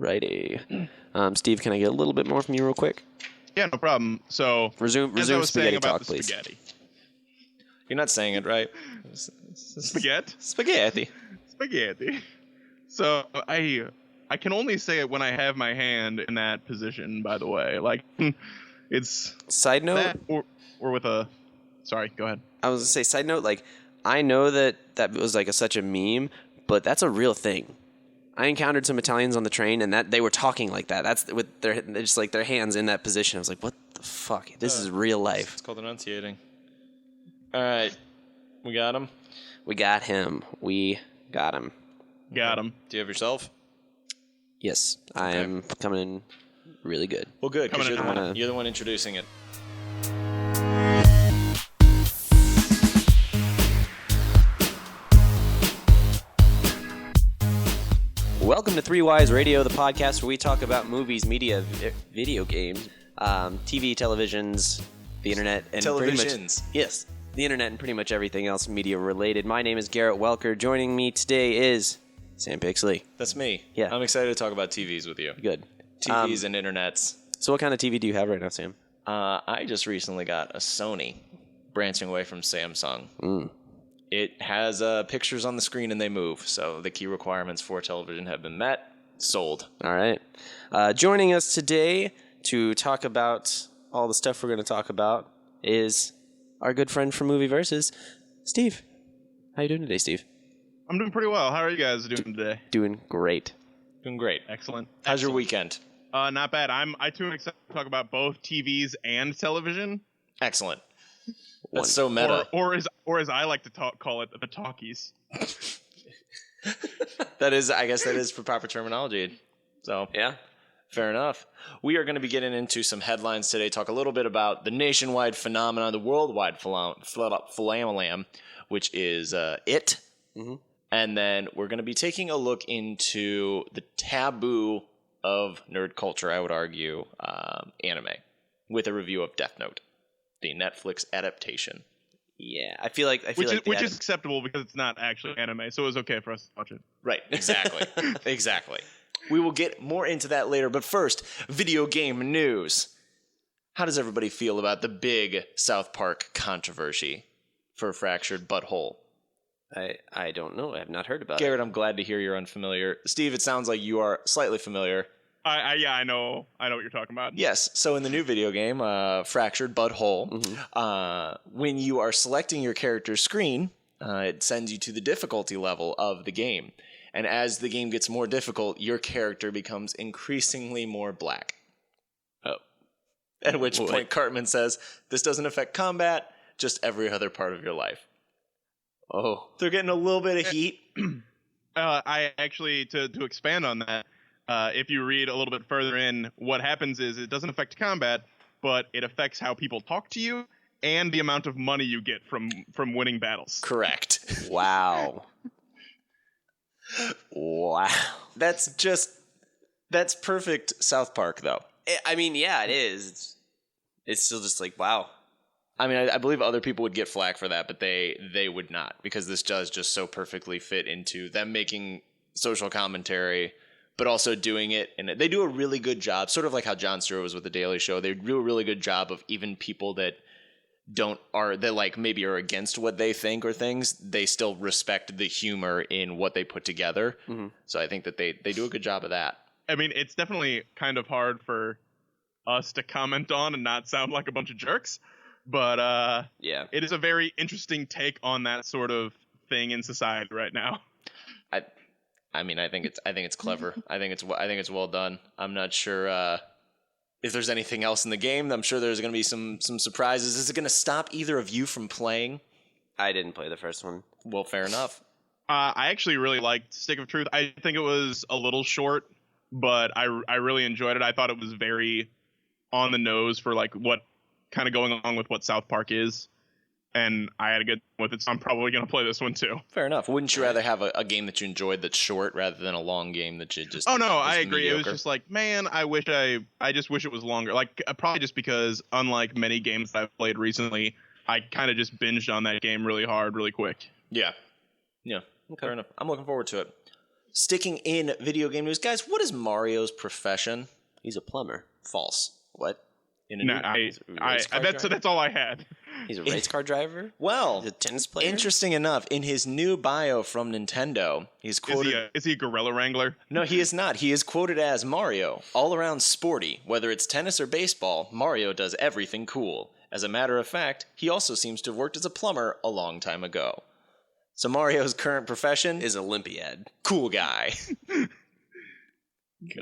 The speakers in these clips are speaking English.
Alrighty. Steve, can I get a little bit more from you real quick? Yeah, no problem. So resume as I was spaghetti saying about talk, the please. spaghetti. You're not saying it right. Spaghetti? Spaghetti. Spaghetti. So I can only say it when I have my hand in that position, by the way. Like, it's Side note? that or with a... Sorry, go ahead. I was going to say, side note, like, I know that was like such a meme, but that's a real thing. I encountered some Italians on the train, and that they were talking like that. That's with their just like their hands in that position. I was like, "What the fuck? This is real life." It's called enunciating. All right, we got him. We got him. We got him. Got him. Do you have yourself? Yes, I am coming in really good. Well, good, because Coming you're the one introducing it. Welcome to Three Wise Radio, the podcast where we talk about movies, media, video games, TV, televisions, the internet, and pretty much the internet and pretty much everything else media related. My name is Garret Welker. Joining me today is Sam Pixley. That's me. Yeah. I'm excited to talk about TVs with you. Good. TVs and internets. So what kind of TV do you have right now, Sam? I just recently got a Sony, branching away from Samsung. It has pictures on the screen and they move, so the key requirements for television have been met. Sold. All right. Joining us today to talk about all the stuff we're going to talk about is our good friend from Movie Versus, Steve. How you doing today, Steve? I'm doing pretty well. How are you guys doing today? Doing great. Doing great. Excellent. How's your weekend? Not bad. I too am excited to talk about both TVs and television. Excellent. That's so meta. Or as I like to call it, the talkies. I guess that is for proper terminology. So, Yeah. fair enough. We are going to be getting into some headlines today, talk a little bit about the nationwide phenomenon, the worldwide phenomenon, which is it. Mm-hmm. And then we're going to be taking a look into the taboo of nerd culture, I would argue, anime, with a review of Deathnote, the Netflix adaptation. Yeah, I feel like which is acceptable because it's not actually anime, so it was okay for us to watch it. Right, exactly. Exactly. We will get more into that later, but first, video game news. How does everybody feel about the big South Park controversy for Fractured Butthole? I don't know. I have not heard about Garret, I'm glad to hear you're unfamiliar. Steve, it sounds like you are slightly familiar. I know what you're talking about. Yes, so in the new video game, Fractured Butthole, when you are selecting your character's screen, it sends you to the difficulty level of the game. And as the game gets more difficult, your character becomes increasingly more black. Oh. At which point Cartman says, this doesn't affect combat, just every other part of your life. Oh. They're getting a little bit of heat. I actually, to expand on that, if you read a little bit further in, what happens is it doesn't affect combat, but it affects how people talk to you and the amount of money you get from winning battles. Correct. Wow. Wow. That's perfect South Park, though. I mean, yeah, it is. It's still just like, wow. I mean, I believe other people would get flack for that, but they would not, because this does just so perfectly fit into them making social commentary, but also doing it, and they do a really good job, sort of like how Jon Stewart was with The Daily Show. They do a really good job of even people that like maybe are against what they think or things, they still respect the humor in what they put together. Mm-hmm. So I think that they do a good job of that. I mean, it's definitely kind of hard for us to comment on and not sound like a bunch of jerks. But yeah, it is a very interesting take on that sort of thing in society right now. I mean, I think it's clever. I think it's well done. I'm not sure if there's anything else in the game. I'm sure there's going to be some surprises. Is it going to stop either of you from playing? I didn't play the first one. Well, fair enough. I actually really liked Stick of Truth. I think it was a little short, but I really enjoyed it. I thought it was very on the nose for like what kind of going along with what South Park is, and I had a good time with it, so I'm probably going to play this one too. Fair enough. Wouldn't you rather have a game that you enjoyed that's short rather than a long game that you just... Oh no, I agree. Mediocre? It was just like, man, I just wish it was longer. Like, probably just because, unlike many games that I've played recently, I kind of just binged on that game really hard, really quick. Yeah. Okay. Fair enough. I'm looking forward to it. Sticking in video game news, guys, what is Mario's profession? He's a plumber. False. What? That's all I had. He's a race car driver? Well, he's a tennis player? Interesting enough, in his new bio from Nintendo, he's quoted... Is he a gorilla wrangler? No, he is not. He is quoted as Mario, all around sporty. Whether it's tennis or baseball, Mario does everything cool. As a matter of fact, he also seems to have worked as a plumber a long time ago. So Mario's current profession is Olympiad. Cool guy.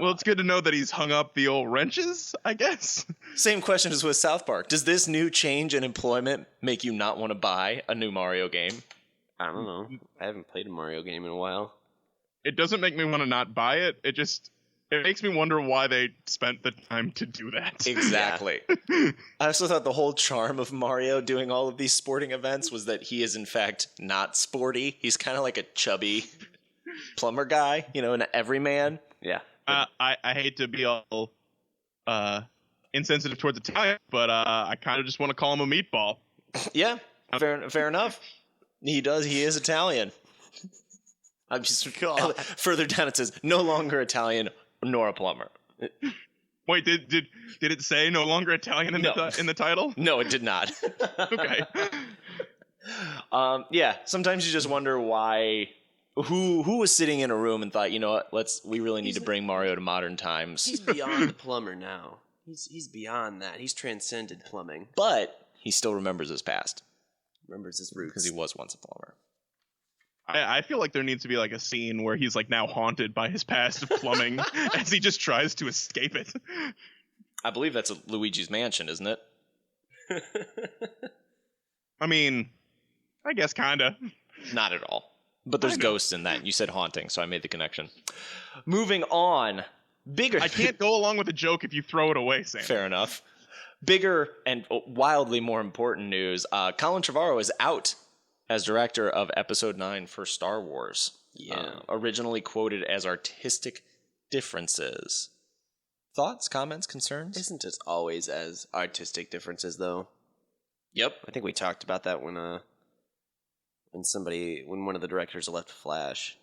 Well, it's good to know that he's hung up the old wrenches, I guess. Same question as with South Park. Does this new change in employment make you not want to buy a new Mario game? I don't know. I haven't played a Mario game in a while. It doesn't make me want to not buy it. It makes me wonder why they spent the time to do that. Exactly. I also thought the whole charm of Mario doing all of these sporting events was that he is, in fact, not sporty. He's kind of like a chubby plumber guy, an everyman. Yeah. I hate to be all insensitive towards Italian, but I kind of just want to call him a meatball. Yeah, fair enough. He is Italian. I'm just further down it says no longer Italian nor a plumber. Wait, did it say no longer Italian in the title? No, it did not. Okay. Yeah, sometimes you just wonder why. Who was sitting in a room and thought, you know what, we really need to bring Mario to modern times. He's beyond the plumber now. He's beyond that. He's transcended plumbing. But he still remembers his past. Remembers his roots. Because he was once a plumber. I feel like there needs to be like a scene where he's like now haunted by his past of plumbing as he just tries to escape it. I believe that's Luigi's Mansion, isn't it? I mean, I guess kinda. Not at all. But there's ghosts in that. You said haunting, so I made the connection. Moving on. Bigger. I can't go along with a joke if you throw it away, Sam. Fair enough. Bigger and wildly more important news. Colin Trevorrow is out as director of Episode 9 for Star Wars. Yeah. Originally quoted as artistic differences. Thoughts, comments, concerns? Isn't it always as artistic differences, though? Yep. I think we talked about that when one of the directors left Flash.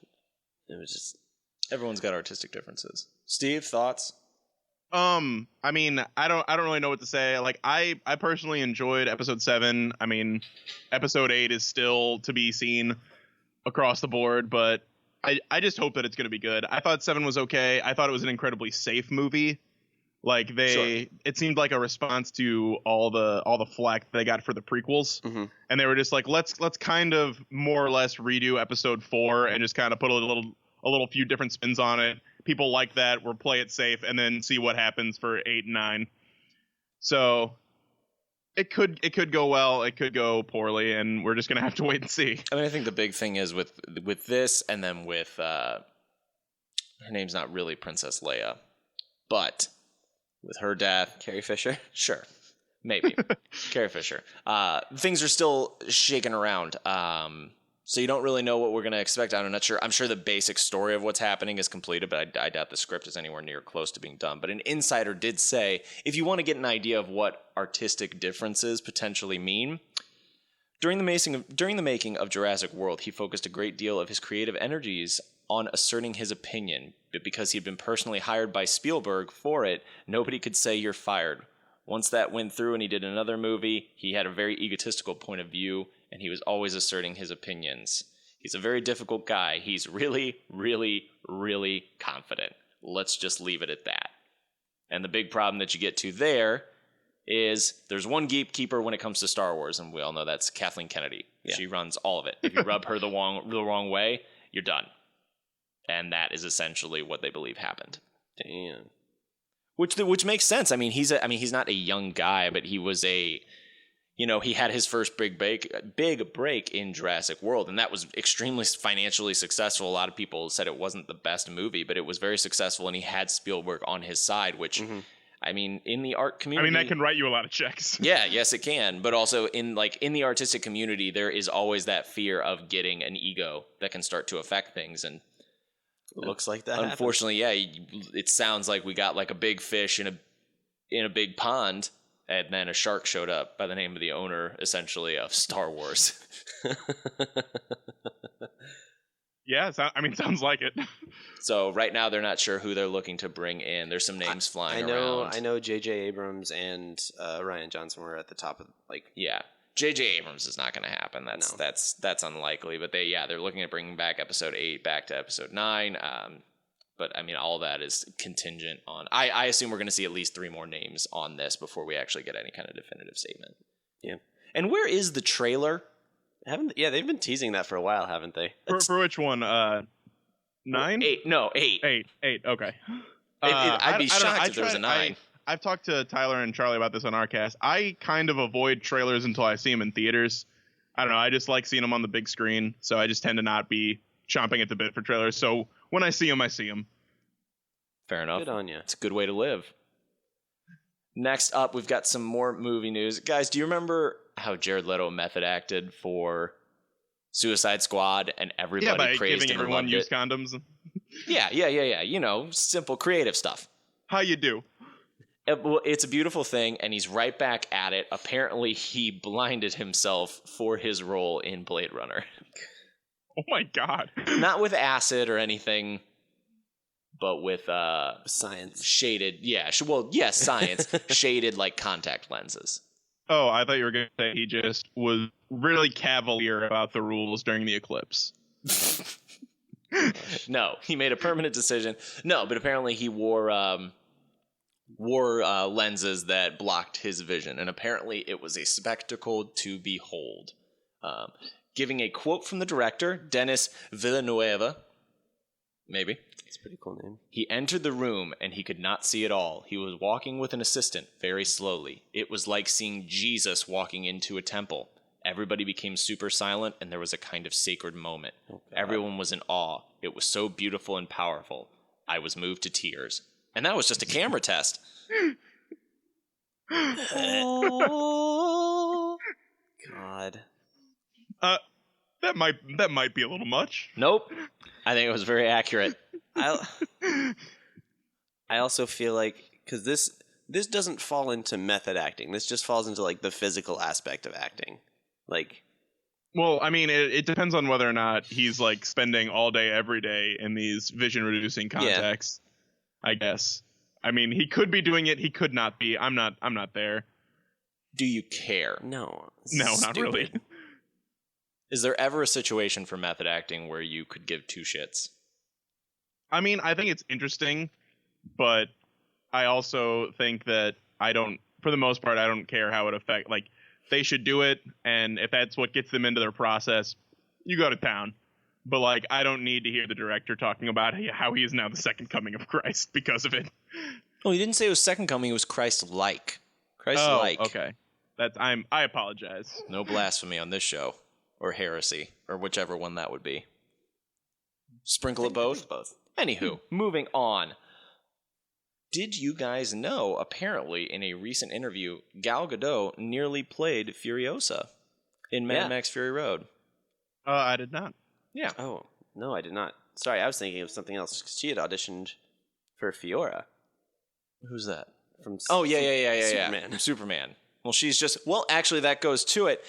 It was just... Everyone's got artistic differences. Steve, thoughts? I mean, I don't really know what to say. Like, I personally enjoyed Episode 7. I mean, Episode 8 is still to be seen across the board, but I just hope that it's going to be good. I thought 7 was okay. I thought it was an incredibly safe movie. Like, it seemed like a response to all the flack they got for the prequels. Mm-hmm. And they were just like, let's kind of more or less redo Episode 4 and just kind of put a little few different spins on it. People like that. We'll play it safe and then see what happens for 8 and 9. So it could go well. It could go poorly, and we're just gonna have to wait and see. I mean, I think the big thing is with this, and then with her name's not really Princess Leia, but with her death, Carrie Fisher. Sure, maybe Carrie Fisher. Things are still shaking around. So you don't really know what we're going to expect. I'm not sure. I'm sure the basic story of what's happening is completed, but I doubt the script is anywhere near close to being done. But an insider did say, if you want to get an idea of what artistic differences potentially mean, during the making of Jurassic World, he focused a great deal of his creative energies on asserting his opinion. But because he'd been personally hired by Spielberg for it, nobody could say you're fired. Once that went through and he did another movie, he had a very egotistical point of view, and he was always asserting his opinions. He's a very difficult guy. He's really, really, really confident. Let's just leave it at that. And the big problem that you get to there is there's one gatekeeper when it comes to Star Wars, and we all know that's Kathleen Kennedy. Yeah. She runs all of it. If you rub her the wrong way, you're done. And that is essentially what they believe happened. Damn. Which makes sense. I mean, he's not a young guy, but he was he had his first big break in Jurassic World, and that was extremely financially successful. A lot of people said it wasn't the best movie, but it was very successful, and he had Spielberg on his side, which, I mean, in the art community... I mean, that can write you a lot of checks. Yeah, yes, it can. But also, in the artistic community, there is always that fear of getting an ego that can start to affect things, and it looks like that unfortunately, happens. Yeah, it sounds like we got like a big fish in a big pond, and then a shark showed up by the name of the owner, essentially, of Star Wars. Yeah, sounds like it. So right now they're not sure who they're looking to bring in. There's some names flying around. I know J.J. Abrams and Ryan Johnson were at the top of Yeah, J.J. Abrams is not going to happen. That's unlikely. But they're looking at bringing back episode 8 back to episode 9. But I mean, all that is contingent on. I assume we're going to see at least 3 more names on this before we actually get any kind of definitive statement. Yeah. And where is the trailer? They've been teasing that for a while, haven't they? For which one? 9? 8. No, 8. 8. Okay. I'd be shocked if there was a 9. I've talked to Tyler and Charlie about this on our cast. I kind of avoid trailers until I see them in theaters. I don't know. I just like seeing them on the big screen, so I just tend to not be chomping at the bit for trailers. So when I see them, I see them. Fair enough. Good on you. It's a good way to live. Next up, we've got some more movie news. Guys, do you remember how Jared Leto method acted for Suicide Squad and everybody by praised giving him and everyone loved used it? condoms? Yeah. You know, simple creative stuff. How you do? It's a beautiful thing, and he's right back at it. Apparently, he blinded himself for his role in Blade Runner. Oh my god. Not with acid or anything, but with science. Shaded, science. Shaded like contact lenses. Oh, I thought you were going to say he just was really cavalier about the rules during the eclipse. No, he made a permanent decision. No, but apparently he wore lenses that blocked his vision, and apparently it was a spectacle to behold. Giving a quote from the director, Denis Villeneuve, maybe. It's a pretty cool name. He entered the room and he could not see at all. He was walking with an assistant very slowly. It was like seeing Jesus walking into a temple. Everybody became super silent and there was a kind of sacred moment. Oh, everyone was in awe. It was so beautiful and powerful. I was moved to tears. And that was just a camera test. Oh, God. That might be a little much. Nope. I think it was very accurate. I also feel like, because this doesn't fall into method acting. This just falls into like the physical aspect of acting. Like, well, I mean, it depends on whether or not he's like spending all day every day in these vision reducing contacts. Yeah. I guess. I mean, he could be doing it. He could not be. I'm not there. Do you care? No, not really. Is there ever a situation for method acting where you could give 2 shits? I mean, I think it's interesting, but I also think that for the most part, I don't care how it affects. Like, they should do it, and if that's what gets them into their process, you go to town. But, like, I don't need to hear the director talking about how he is now the second coming of Christ because of it. Oh, he didn't say it was second coming. It was Christ-like. Christ-like. Oh, okay. I apologize. No blasphemy on this show. Or heresy. Or whichever one that would be. Sprinkle of both? Both. Anywho, moving on. Did you guys know, apparently, in a recent interview, Gal Gadot nearly played Furiosa in Mad Max Fury Road? I did not. Yeah. Oh, no, I did not. Sorry, I was thinking of something else. She had auditioned for Fiora. Who's that? From Superman. Superman. Well, she's just... Well, actually, that goes to it.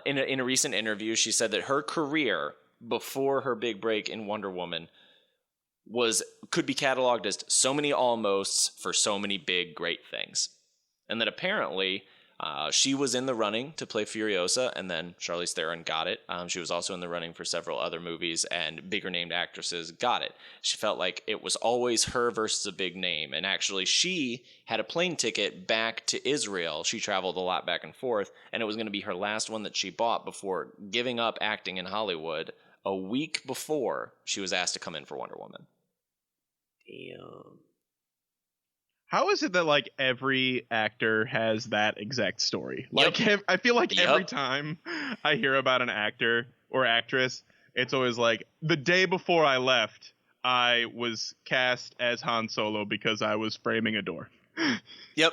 In a recent interview, she said that her career, before her big break in Wonder Woman, could be cataloged as so many almosts for so many big, great things. And that apparently... she was in the running to play Furiosa, and then Charlize Theron got it. She was also in the running for several other movies, and bigger named actresses got it. She felt like it was always her versus a big name, and actually she had a plane ticket back to Israel. She traveled a lot back and forth, and it was going to be her last one that she bought before giving up acting in Hollywood a week before she was asked to come in for Wonder Woman. Damn. How is it that, like, every actor has that exact story? Like, Yep. I feel like every time I hear about an actor or actress, it's always like, the day before I left, I was cast as Han Solo because I was framing a door. Yep,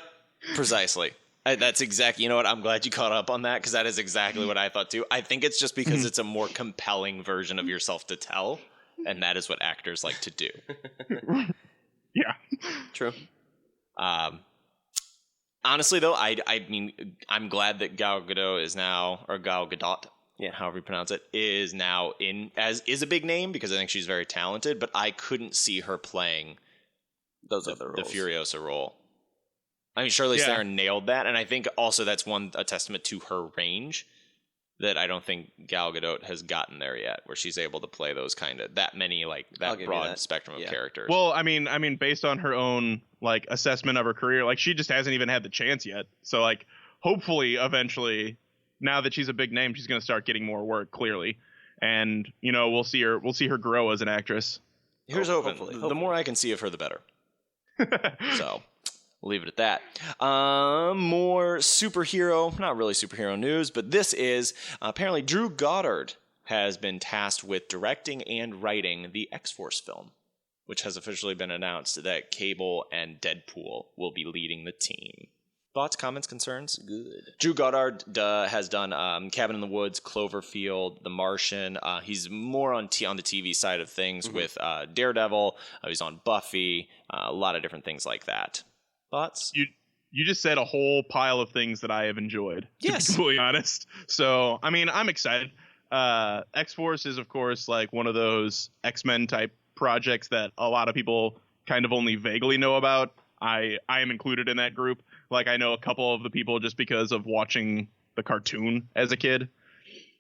precisely. That's exactly, you know what, I'm glad you caught up on that, because that is exactly what I thought too. I think it's just because it's a more compelling version of yourself to tell, and that is what actors like to do. Yeah. True. Honestly, though, I mean, I'm glad that Gal Gadot however you pronounce it, is now is a big name because I think she's very talented, but I couldn't see her playing those other roles. The Furiosa role. I mean, Charlize Theron nailed that, and I think also that's a testament to her range that I don't think Gal Gadot has gotten there yet, where she's able to play those that broad spectrum of characters. Well, I mean, based on her own like assessment of her career, like she just hasn't even had the chance yet. So like, hopefully, eventually, now that she's a big name, she's going to start getting more work. Clearly, and we'll see her grow as an actress. Here's hoping. The more I can see of her, the better. So. We'll leave it at that. More superhero, not really superhero news, but this is apparently Drew Goddard has been tasked with directing and writing the X-Force film, which has officially been announced that Cable and Deadpool will be leading the team. Thoughts, comments, concerns? Good. Drew Goddard has done Cabin in the Woods, Cloverfield, The Martian. He's more on the TV side of things with Daredevil. He's on Buffy, a lot of different things like that. Thoughts? You just said a whole pile of things that I have enjoyed, to be completely honest. So, I mean, I'm excited. X-Force is, of course, like one of those X-Men type projects that a lot of people kind of only vaguely know about. I am included in that group. Like, I know a couple of the people just because of watching the cartoon as a kid.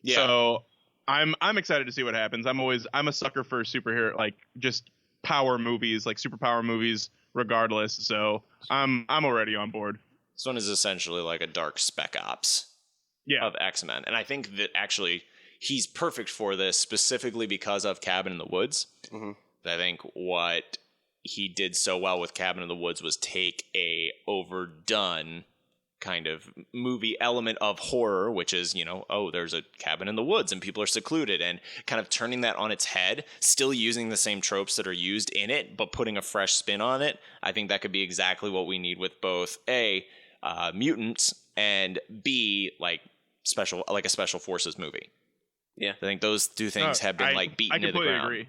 Yeah. So I'm excited to see what happens. I'm a sucker for superhero, like just power movies, like superpower movies, regardless. So I'm already on board. This one is essentially like a dark Spec Ops of X-Men. And I think that actually he's perfect for this specifically because of Cabin in the Woods. Mm-hmm. I think what he did so well with Cabin in the Woods was take a overdone kind of movie element of horror, which is, there's a cabin in the woods and people are secluded, and kind of turning that on its head, still using the same tropes that are used in it, but putting a fresh spin on it. I think that could be exactly what we need with both A, mutants, and B, like a special forces movie. Yeah. I think those two things have been beaten to the ground. I completely agree.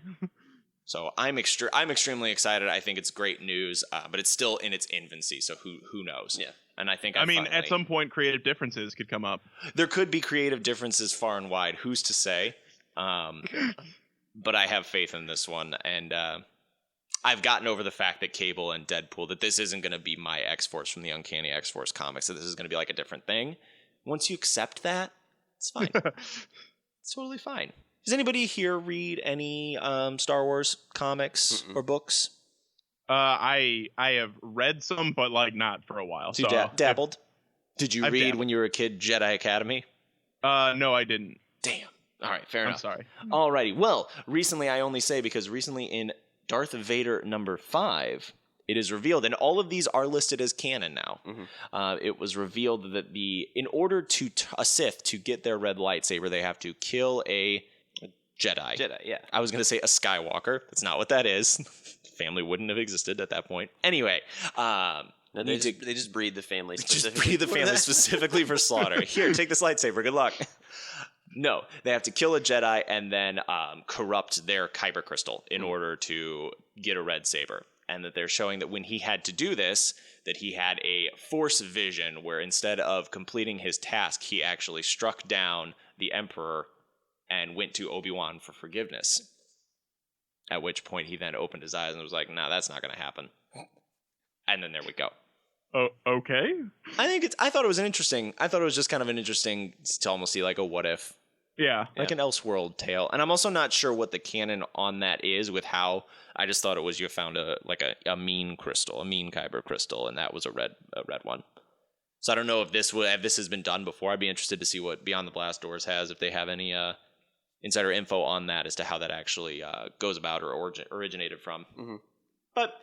So I'm extremely excited. I think it's great news, but it's still in its infancy. So who knows? Yeah. And I think at some point, creative differences could come up. There could be creative differences far and wide. Who's to say? But I have faith in this one, and I've gotten over the fact that Cable and Deadpool, that this isn't going to be my X-Force from the Uncanny X-Force comics. That this is going to be like a different thing. Once you accept that, it's fine. It's totally fine. Does anybody here read any Star Wars comics or books? I have read some, but not for a while. So you dabbled? Did you read when you were a kid Jedi Academy? No, I didn't. Damn. All right, fair enough. I'm sorry. All righty. Well, recently I only say because recently in Darth Vader number 5, it is revealed, and all of these are listed as canon now. Mm-hmm. It was revealed that in order to a Sith to get their red lightsaber, they have to kill a Jedi. Yeah. I was going to say a Skywalker. That's not what that is. Family wouldn't have existed at that point. Anyway, they just breed the family. Specifically for slaughter. Here, take this lightsaber. Good luck. No, they have to kill a Jedi and then corrupt their kyber crystal in order to get a red saber. And that they're showing that when he had to do this, that he had a force vision where instead of completing his task, he actually struck down the Emperor and went to Obi-Wan for forgiveness. At which point he then opened his eyes and was like, "Nah, that's not going to happen." And then there we go. Oh, okay. I thought it was just kind of an interesting to almost see like a what if. Yeah. Like an Elseworld tale. And I'm also not sure what the canon on that is with how I just thought it was you found a mean crystal, a mean kyber crystal, and that was a red one. So I don't know if this has been done before. I'd be interested to see what Beyond the Blast Doors has, if they have any insider info on that as to how that actually goes about or originated from. Mm-hmm. But a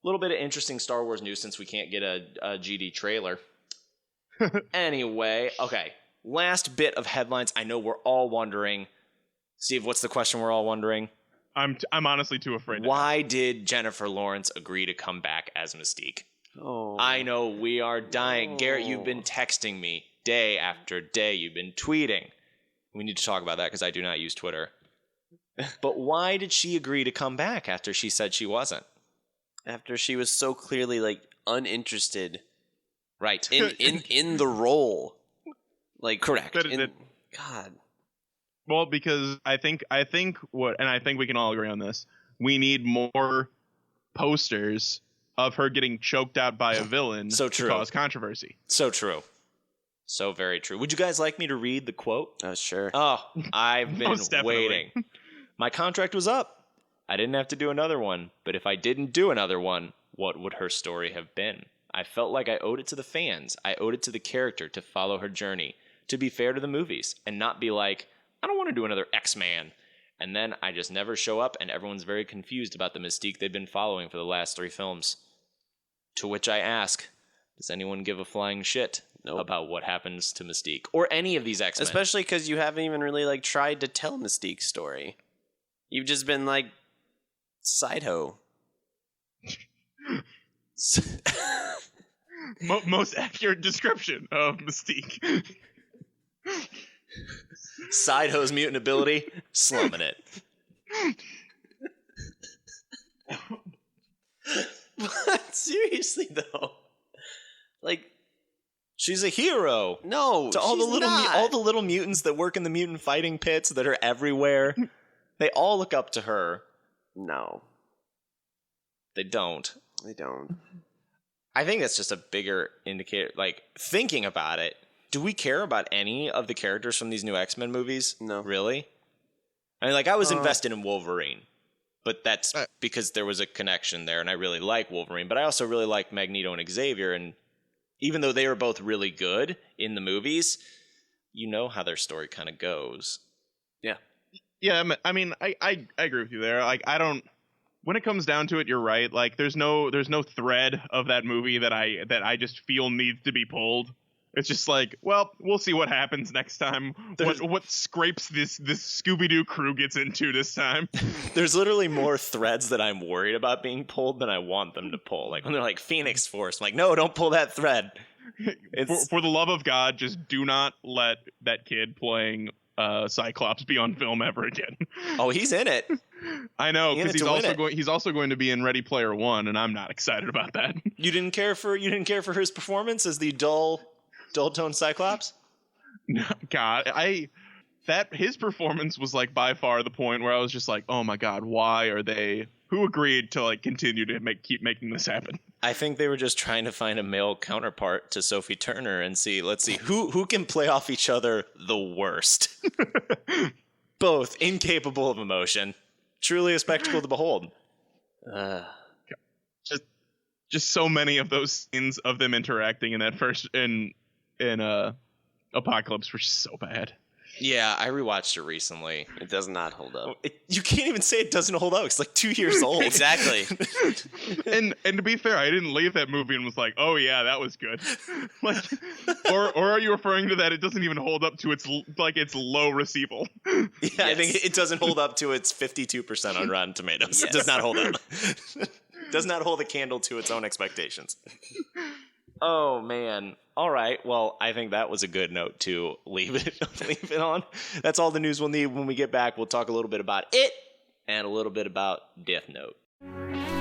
little bit of interesting Star Wars news since we can't get a GD trailer. Anyway, okay. Last bit of headlines. I know we're all wondering. Steve, what's the question we're all wondering? I'm honestly too afraid. Why did Jennifer Lawrence agree to come back as Mystique? Oh. I know we are dying. Garrett, you've been texting me day after day. You've been tweeting. We need to talk about that because I do not use Twitter. But why did she agree to come back after she said she wasn't? After she was so clearly uninterested, right? In the role, correct. God, Well, because I think we can all agree on this. We need more posters of her getting choked out by a villain So to true. cause controversy. So true. So very true. Would you guys like me to read the quote? Oh, sure. Oh, I've been Most definitely. waiting. My contract was up. I didn't have to do another one, but if I didn't do another one, what would her story have been? I felt like I owed it to the fans. I owed it to the character to follow her journey, to be fair to the movies, and not be like, I don't want to do another X-Man. And then I just never show up, and everyone's very confused about the mystique they've been following for the last 3 films. To which I ask, does anyone give a flying shit about what happens to Mystique? Or any of these X-Men? Especially because you haven't even really, like, tried to tell Mystique's story. You've just been, like, side-ho. Most accurate description of Mystique. Side hose mutant ability, slumming it. But seriously, though. Like, she's a hero. No, To all the she's little not. all the little mutants that work in the mutant fighting pits that are everywhere. They all look up to her. No, They don't. they don't. I think that's just a bigger indicator. Like, thinking about it, do we care about any of the characters from these new X-Men movies? No. Really? I mean, like, I was invested in Wolverine, but that's because there was a connection there, and I really like Wolverine, but I also really like Magneto and Xavier, and even though they were both really good in the movies, you know how their story kind of goes. Yeah. Yeah, I mean, I agree with you there. Like, I don't. When it comes down to it, you're right. Like, there's no thread of that movie that I just feel needs to be pulled. It's just like, well, we'll see what happens next time. What scrapes this Scooby-Doo crew gets into this time. There's literally more threads that I'm worried about being pulled than I want them to pull. Like, when they're like, Phoenix Force, I'm like, no, don't pull that thread. For the love of God, just do not let that kid playing Cyclops be on film ever again. Oh, he's in it. I know, because He's he's also going to be in Ready Player One, and I'm not excited about that. You didn't care for his performance as the dull tone Cyclops? No, God, his performance was like by far the point where I was just like, oh my God, why are they? Who agreed to like continue to keep making this happen? I think they were just trying to find a male counterpart to Sophie Turner and let's see who can play off each other the worst. Both incapable of emotion, truly a spectacle to behold. Just so many of those scenes of them interacting in that first in Apocalypse were just so bad. Yeah, I rewatched it recently. It does not hold up. You can't even say it doesn't hold up. It's like 2 years old. Exactly. and to be fair, I didn't leave that movie and was like, oh yeah, that was good. Like, or are you referring to that it doesn't even hold up to its low receival? Yeah, yes. I think it doesn't hold up to its 52% on Rotten Tomatoes. Yes. It does not hold up. Does not hold a candle to its own expectations. Oh, man. All right. Well, I think that was a good note to leave it on. That's all the news we'll need. When we get back, we'll talk a little bit about it and a little bit about Deathnote.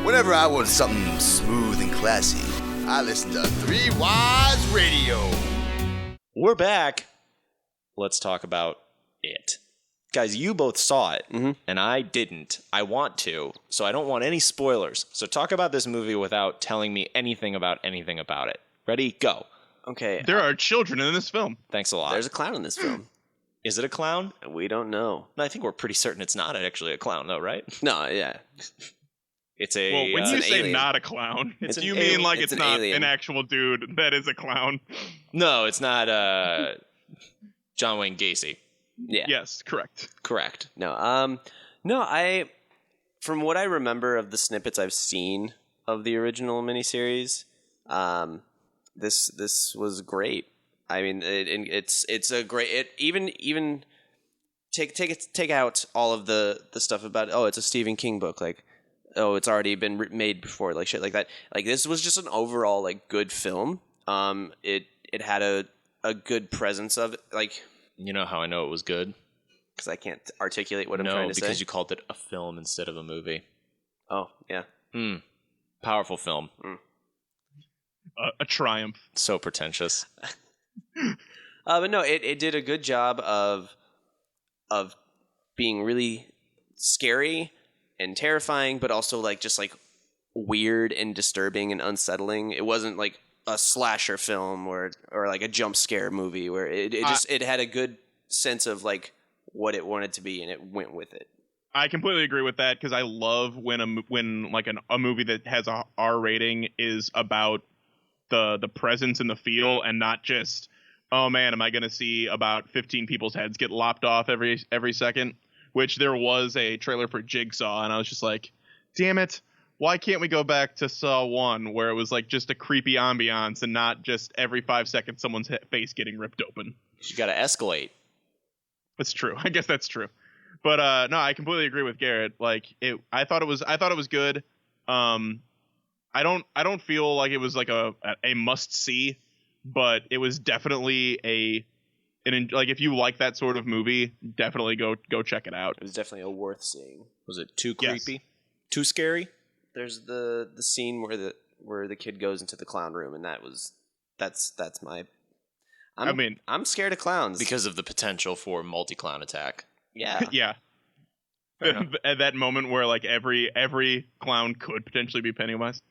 Whenever I want something smooth and classy, I listen to 3 Wise Radio. We're back. Let's talk about it. Guys, you both saw it, and I didn't. I want to, so I don't want any spoilers. So talk about this movie without telling me anything about it. Ready? Go. Okay. There are children in this film. Thanks a lot. There's a clown in this film. Is it a clown? We don't know. I think we're pretty certain it's not actually a clown, though, right? No, yeah. It's a. Well, when you say alien. not a clown, do you mean alien. like it's not alien. an actual dude that is a clown? No, it's not John Wayne Gacy. Yeah. Yes, correct. Correct. No. From what I remember of the snippets I've seen of the original miniseries, this was great. I mean, it's a great. Even take out all of the stuff about it's a Stephen King book, like it's already been made before, like shit like that. Like, this was just an overall like good film. It had a good presence of it, like. You know how I know it was good? Because I can't articulate what I'm trying to say. No, because you called it a film instead of a movie. Oh, yeah. Powerful film. A triumph. So pretentious. But no, it did a good job of being really scary and terrifying, but also like just like weird and disturbing and unsettling. It wasn't like a slasher film or like a jump scare movie where it had a good sense of like what it wanted to be and it went with it. I completely agree with that because I love when a movie that has a R rating is about the presence and the feel and not just, oh man, am I going to see about 15 people's heads get lopped off every second? Which there was a trailer for Jigsaw, and I was just like, damn it, why can't we go back to Saw 1 where it was like just a creepy ambiance and not just every 5 seconds someone's face getting ripped open? You got to escalate. That's true. I guess that's true. But no, I completely agree with Garrett. Like I thought it was good. I don't feel like it was like a must see, but it was definitely like if you like that sort of movie, definitely go check it out. It was definitely a worth seeing. Was it too creepy? Yes. Too scary? There's the scene where the kid goes into the clown room, and that's my. I'm scared of clowns because of the potential for multi-clown attack. Yeah. Yeah. At that moment where like every clown could potentially be Pennywise.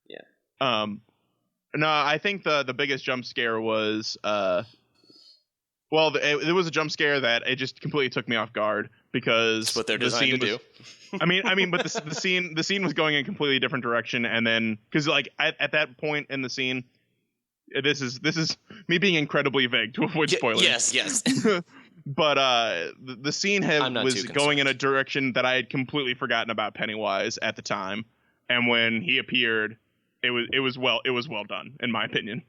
Yeah. No, I think the biggest jump scare was there was a jump scare that it just completely took me off guard because that's what they're designed to do. I mean, but the scene was going in a completely different direction, and then because like at that point in the scene, this is me being incredibly vague to avoid spoilers. Yes. But the scene was going in a direction that I had completely forgotten about Pennywise at the time, and when he appeared, it was well done in my opinion.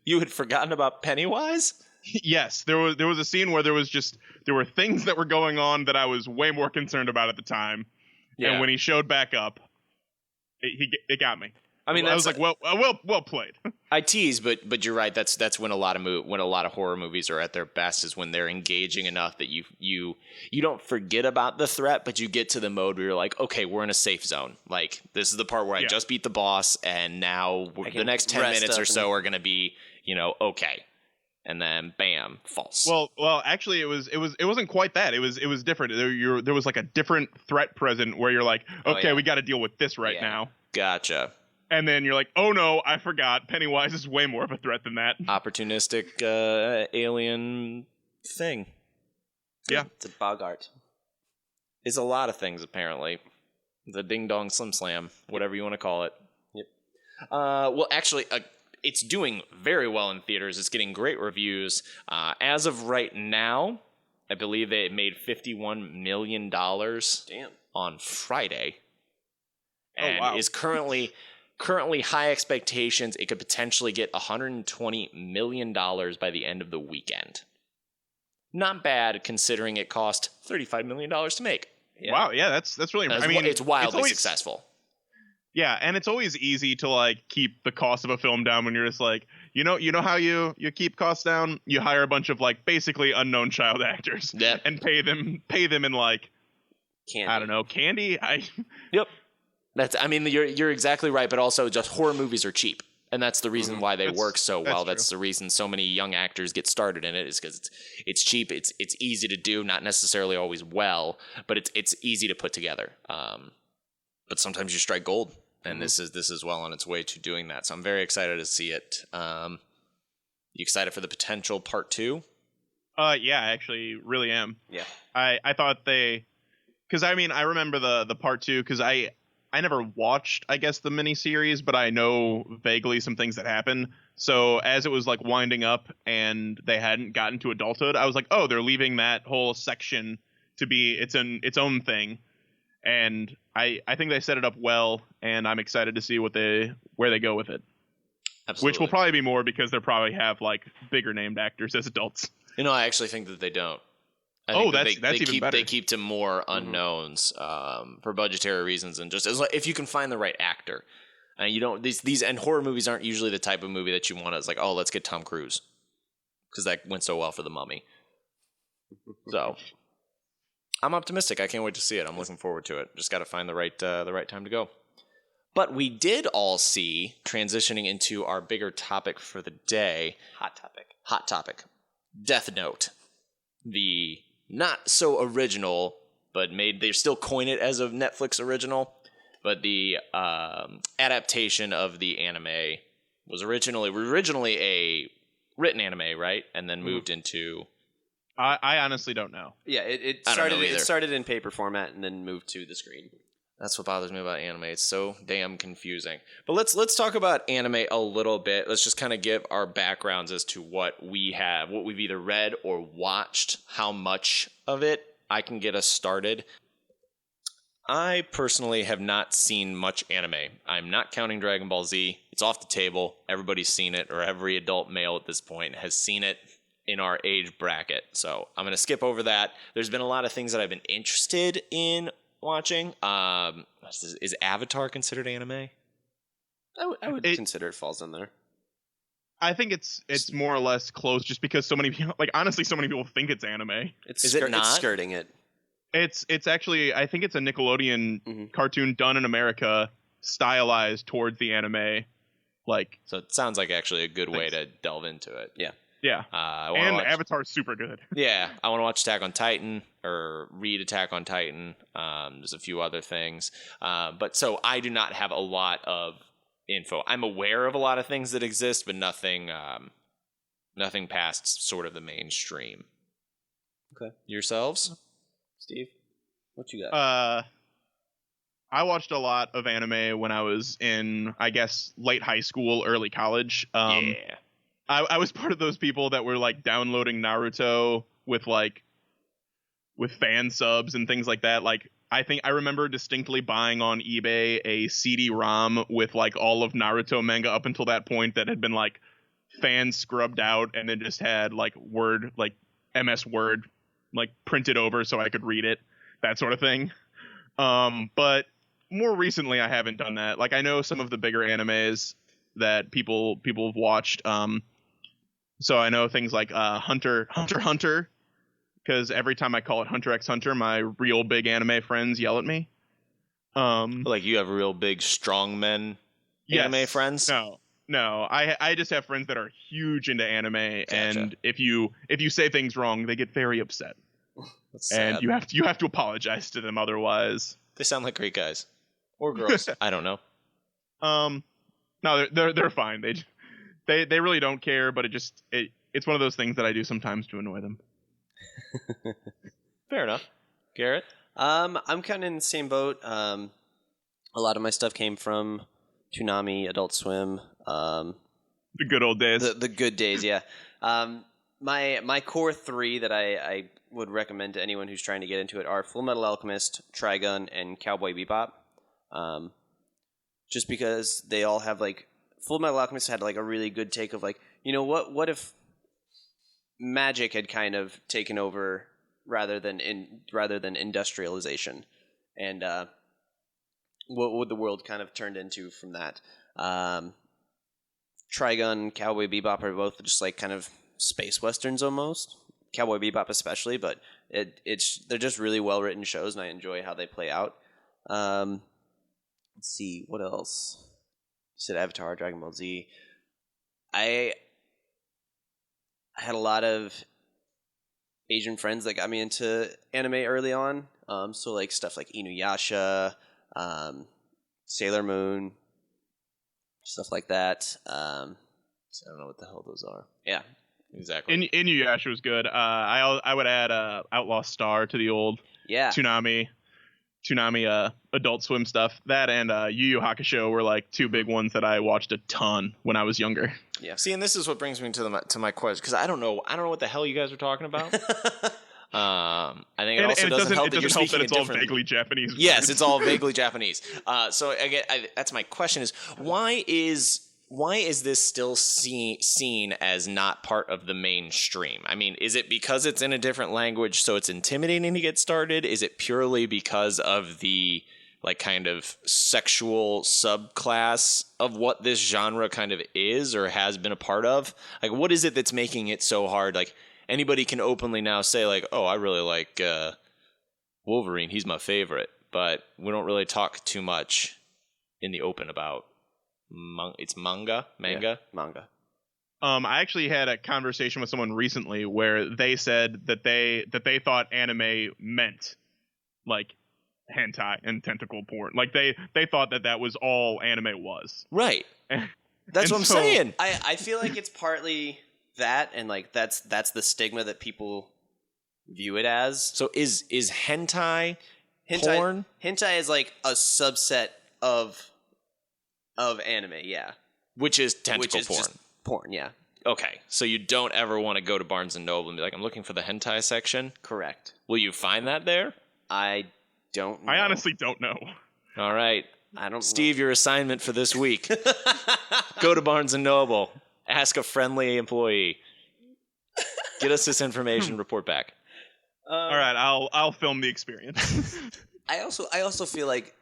You had forgotten about Pennywise? Yes, there was a scene where there were things that were going on that I was way more concerned about at the time, and when he showed back up, it got me. I mean, I was like, well played. I tease, but you're right. That's when a lot of horror movies are at their best is when they're engaging enough that you don't forget about the threat, but you get to the mode where you're like, okay, we're in a safe zone. Like this is the part where I just beat the boss, and now the next 10 minutes or so are going to be, okay. And then bam, false. Well, actually, it wasn't quite that. It was different. There was like a different threat present where you're like, okay, we got to deal with this right now. Gotcha. And then you're like, oh no, I forgot. Pennywise is way more of a threat than that. Opportunistic alien thing. Yeah. It's a Bogart. It's a lot of things, apparently. The Ding Dong Slim Slam, whatever you want to call it. Yep. Well, actually, it's doing very well in theaters. It's getting great reviews. As of right now, I believe it made $51 million on Friday. And is currently high expectations. It could potentially get $120 million by the end of the weekend. Not bad considering it cost $35 million to make. Yeah. Wow, yeah, that's really impressive. I mean, it's wildly successful. Yeah, and it's always easy to like keep the cost of a film down when you're just like, you know how you keep costs down? You hire a bunch of like basically unknown child actors and pay them in like candy. I don't know, candy? Yep. You're exactly right, but also just horror movies are cheap, and that's the reason why they work so well. That's the reason so many young actors get started in it is because it's cheap, it's easy to do, not necessarily always well, but it's easy to put together. But sometimes you strike gold, and this is well on its way to doing that. So I'm very excited to see it. You excited for the potential part 2? Yeah, I actually really am. Yeah, I thought because I remember the part 2 because I never watched, I guess, the miniseries, but I know vaguely some things that happen. So as it was like winding up and they hadn't gotten to adulthood, I was like, oh, they're leaving that whole section to be its own thing. And I think they set it up well, and I'm excited to see where they go with it. Absolutely. Which will probably be more because they'll probably have like bigger named actors as adults. I actually think that they don't. That's even better. They keep to more unknowns for budgetary reasons, and just if you can find the right actor. And you don't these and horror movies aren't usually the type of movie that you want to. It's like, oh, let's get Tom Cruise because that went so well for The Mummy. So I'm optimistic. I can't wait to see it. I'm looking forward to it. Just got to find the right time to go. But we did all see, transitioning into our bigger topic for the day, hot topic, Deathnote. The not so original, but they still coin it as a Netflix original. But the adaptation of the anime was originally a written anime, right? And then moved into... I honestly don't know. Yeah, it started in paper format and then moved to the screen. That's what bothers me about anime. It's so damn confusing. But let's talk about anime a little bit. Let's just kind of give our backgrounds as to what we've either read or watched, how much of it. I can get us started. I personally have not seen much anime. I'm not counting Dragon Ball Z. It's off the table. Everybody's seen it, or every adult male at this point has seen it in our age bracket. So I'm going to skip over that. There's been a lot of things that I've been interested in watching. Is Avatar considered anime? I would consider it falls in there. I think it's more or less close, just because so many people, honestly, so many people think it's anime. Is it not? It's skirting it. It's actually, I think it's a Nickelodeon cartoon done in America, stylized towards the anime. So it sounds like actually a good way to delve into it. Yeah. Yeah. And Avatar's super good. Yeah. I want to watch Attack on Titan or read Attack on Titan. There's a few other things. But so I do not have a lot of info. I'm aware of a lot of things that exist, but nothing past sort of the mainstream. Okay. Yourselves? Steve, what you got? I watched a lot of anime when I was in, I guess, late high school, early college. Yeah. I was part of those people that were downloading Naruto with fan subs and things like that. I remember distinctly buying on eBay a CD-ROM with all of Naruto manga up until that point that had been fan scrubbed out, and then just had Word, MS Word, printed over so I could read it, that sort of thing. But more recently I haven't done that. I know some of the bigger animes that people have watched. So I know things like Hunter x Hunter, because every time I call it Hunter x Hunter, my real big anime friends yell at me. You have real big strongmen anime friends? No. I just have friends that are huge into anime, gotcha. And if you say things wrong, they get very upset. That's sad. And you have to apologize to them otherwise. They sound like great guys. Or girls. I don't know. No, they're fine. They really don't care, but it's one of those things that I do sometimes to annoy them. Fair enough. Garrett? I'm kind of in the same boat. A lot of my stuff came from Toonami, Adult Swim. The good old days. The good days, yeah. My core three that I would recommend to anyone who's trying to get into it are Full Metal Alchemist, Trigun, and Cowboy Bebop. Just because they all have Full Metal Alchemist had a really good take of what if magic had kind of taken over rather than industrialization, and what would the world kind of turned into from that? Trigun, Cowboy Bebop are both just kind of space westerns almost. Cowboy Bebop especially, but they're just really well written shows, and I enjoy how they play out. Let's see, what else? You said Avatar, Dragon Ball Z. I had a lot of Asian friends that got me into anime early on. So stuff like Inuyasha, Sailor Moon, stuff like that. So I don't know what the hell those are. Yeah, exactly. Inuyasha was good. I would add Outlaw Star to the old Toonami Adult Swim stuff. That and Yu Yu Hakusho were two big ones that I watched a ton when I was younger. Yeah. See, and this is what brings me to my question, because I don't know what the hell you guys are talking about. I think it also doesn't help that you're speaking it's all vaguely Japanese. Yes, it's all vaguely Japanese. So again, that's my question: is why is this still seen as not part of the mainstream? I mean, is it because it's in a different language, so it's intimidating to get started? Is it purely because of the kind of sexual subclass of what this genre kind of is or has been a part of? What is it that's making it so hard? Anybody can openly now say oh, I really like Wolverine. He's my favorite. But we don't really talk too much in the open about it's manga. Yeah, manga. I actually had a conversation with someone recently where they said that they thought anime meant like hentai and tentacle porn. Like they thought that was all anime was. Right. That's what I'm saying. I feel like it's partly that, and like that's the stigma that people view it as. So is hentai porn? Hentai is like a subset of anime, yeah. Which is tentacle porn. Just porn, yeah. Okay, so you don't ever want to go to Barnes & Noble and be like, I'm looking for the hentai section? Correct. Will you find that there? I don't know. I honestly don't know. All right. I don't Steve, know. your assignment for this week. Go to Barnes & Noble. Ask a friendly employee. Get us this information, report back. All right, I'll film the experience. I also feel like,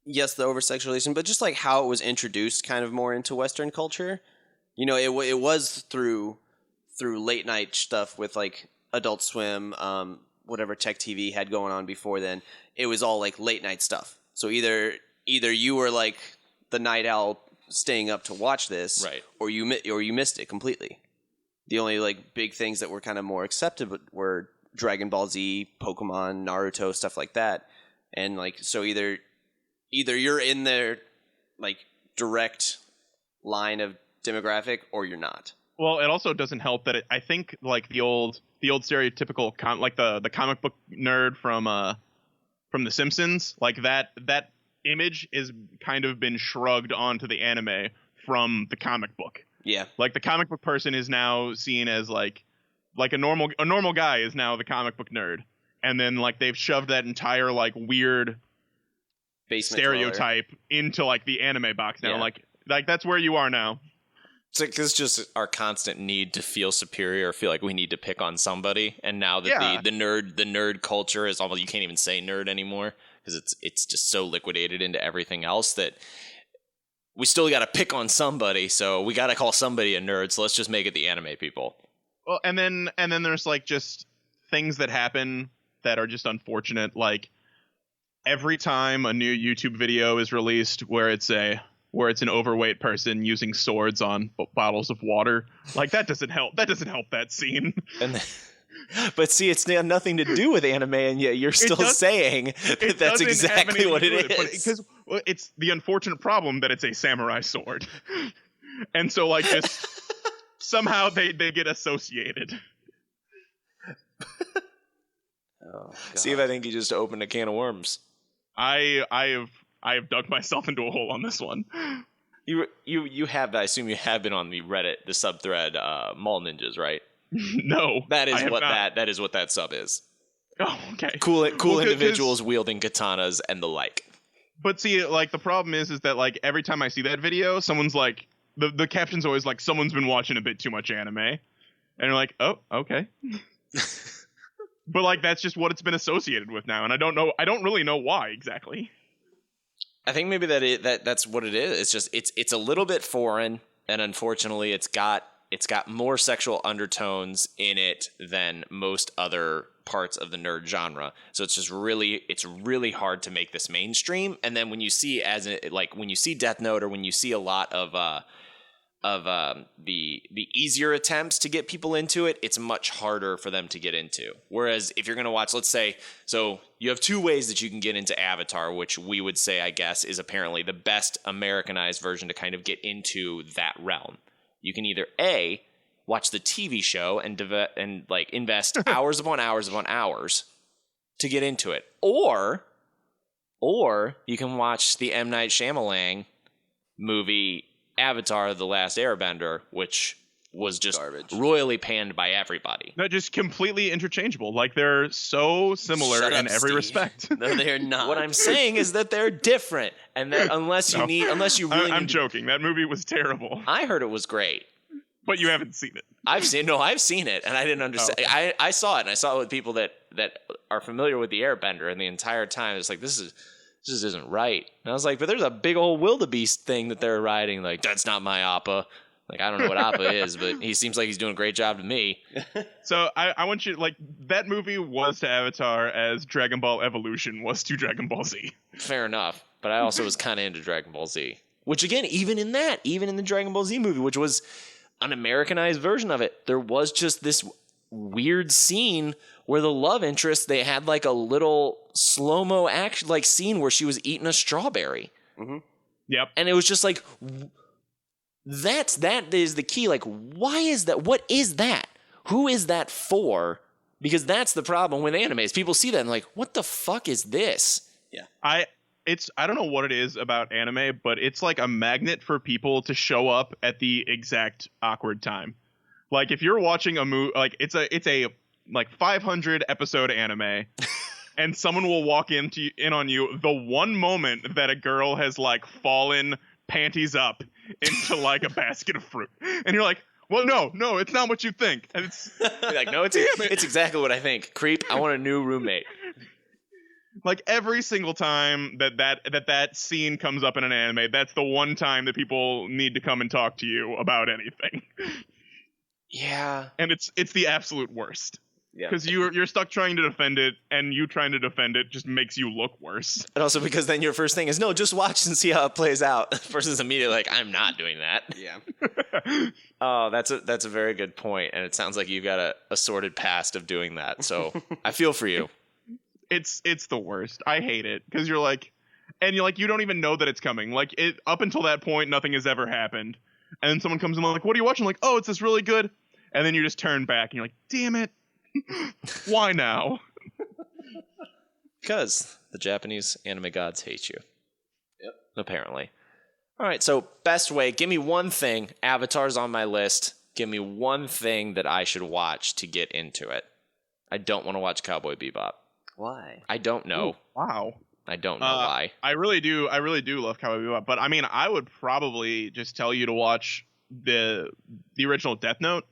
yes, the over-sexualization, but just like how it was introduced kind of more into Western culture. You know, it was through late night stuff with like Adult Swim, whatever Tech TV had going on before then. It was all like late night stuff. So either you were like the night owl staying up to watch this, right, or you missed it completely. The only like big things that were kind of more accepted were Dragon Ball Z, Pokemon, Naruto, stuff like that. And like so either you're in their like direct line of demographic or you're not. Well, it also doesn't help that I think like the old stereotypical like the comic book nerd from The Simpsons, like that image is kind of been shrugged onto the anime from the comic book. Yeah. Like the comic book person is now seen as like a normal guy is now the comic book nerd. And then like they've shoved that entire like weird basement stereotype into like the anime box now. Yeah. Like that's where you are now. It's just our constant need to feel superior, feel like we need to pick on somebody, and now that the nerd culture is almost, you can't even say nerd anymore because it's just so liquidated into everything else that we still got to pick on somebody, so we got to call somebody a nerd. So let's just make it the anime people. Well, and then there's like just things that happen that are just unfortunate. Like every time a new YouTube video is released where it's an overweight person using swords on bottles of water. Like that doesn't help. That doesn't help that scene. But see, it's got nothing to do with anime, and yet you're still saying that that's exactly what it is. Because it's the unfortunate problem that it's a samurai sword, and so like just somehow they get associated. Oh, Steve, I think you just opened a can of worms. I have dug myself into a hole on this one. You have, I assume you have been on the Reddit, the subthread Mall Ninjas, right? No. That is what that sub is. Oh, okay. Cool individuals wielding katanas and the like. But see, like the problem is that like every time I see that video, someone's like the caption's always like someone's been watching a bit too much anime. And you're like, "Oh, okay." But like that's just what it's been associated with now, and I don't really know why exactly. I think maybe that's what it is. It's just it's a little bit foreign, and unfortunately, it's got more sexual undertones in it than most other parts of the nerd genre. So it's really hard to make this mainstream. And then when you see when you see Deathnote, or when you see a lot of the easier attempts to get people into it, it's much harder for them to get into. Whereas if you're going to watch, let's say, so you have two ways that you can get into Avatar, which we would say, I guess, is apparently the best Americanized version to kind of get into that realm. You can either A, watch the TV show and invest hours upon hours upon hours to get into it, or you can watch the M. Night Shyamalan movie Avatar: The Last Airbender, which was just garbage, royally panned by everybody. No, just completely interchangeable. Like they're so similar in every respect. No, they're not. What I'm saying is that they're different, and that unless you really, I'm joking. That movie was terrible. I heard it was great, but you haven't seen it. I've seen it, and I didn't understand. Oh. I saw it, and I saw it with people that are familiar with the Airbender, and the entire time it's like this isn't right. And I was like, but there's a big old wildebeest thing that they're riding. Like, that's not my Appa. Like, I don't know what Appa is, but he seems like he's doing a great job to me. So I want you, like, that movie was to Avatar as Dragon Ball Evolution was to Dragon Ball Z. Fair enough. But I also was kind of into Dragon Ball Z. Which, again, even in the Dragon Ball Z movie, which was an Americanized version of it. There was just this weird scene where the love interest, they had like a little slow-mo action like scene where she was eating a strawberry. Mm-hmm. Yep. And it was just like, that is the key. Like, why is that? What is that? Who is that for? Because that's the problem with animes. People see that and like, what the fuck is this? Yeah. I don't know what it is about anime, but it's like a magnet for people to show up at the exact awkward time. Like if you're watching a movie, like it's a like 500 episode anime, and someone will walk in on you the one moment that a girl has like fallen panties up into like a basket of fruit, and you're like, well, no, it's not what you think, and it's like, no, it's exactly what I think. Creep, I want a new roommate. Like every single time that scene comes up in an anime, that's the one time that people need to come and talk to you about anything. Yeah. And it's the absolute worst. Yeah. Because you're stuck trying to defend it, and you trying to defend it just makes you look worse. And also because then your first thing is, no, just watch and see how it plays out. Versus immediately like, I'm not doing that. Yeah. Oh, that's a very good point. And it sounds like you've got a sordid past of doing that. So I feel for you. It's the worst. I hate it because you're like, you don't even know that it's coming. Like up until that point, nothing has ever happened. And then someone comes in like, what are you watching? Like, oh, it's this really good. And then you just turn back and you're like, damn it. Why now? Because the Japanese anime gods hate you. Yep. Apparently. All right, so best way. Give me one thing. Avatar's on my list. Give me one thing that I should watch to get into it. I don't want to watch Cowboy Bebop. Why? I don't know. Ooh, wow. I don't know why. I really do love Cowboy Bebop, but I mean, I would probably just tell you to watch the original Death Note,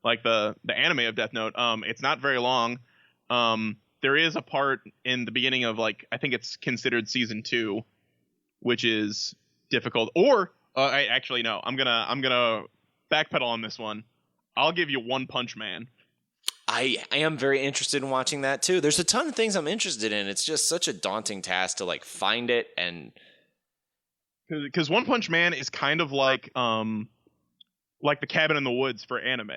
like the anime of Death Note. It's not very long. There is a part in the beginning of like, I think it's considered season 2, which is difficult. Or I actually no, I'm gonna backpedal on this one. I'll give you One Punch Man. I am very interested in watching that too. There's a ton of things I'm interested in. It's just such a daunting task to like find it, and because One Punch Man is kind of like the Cabin in the Woods for anime.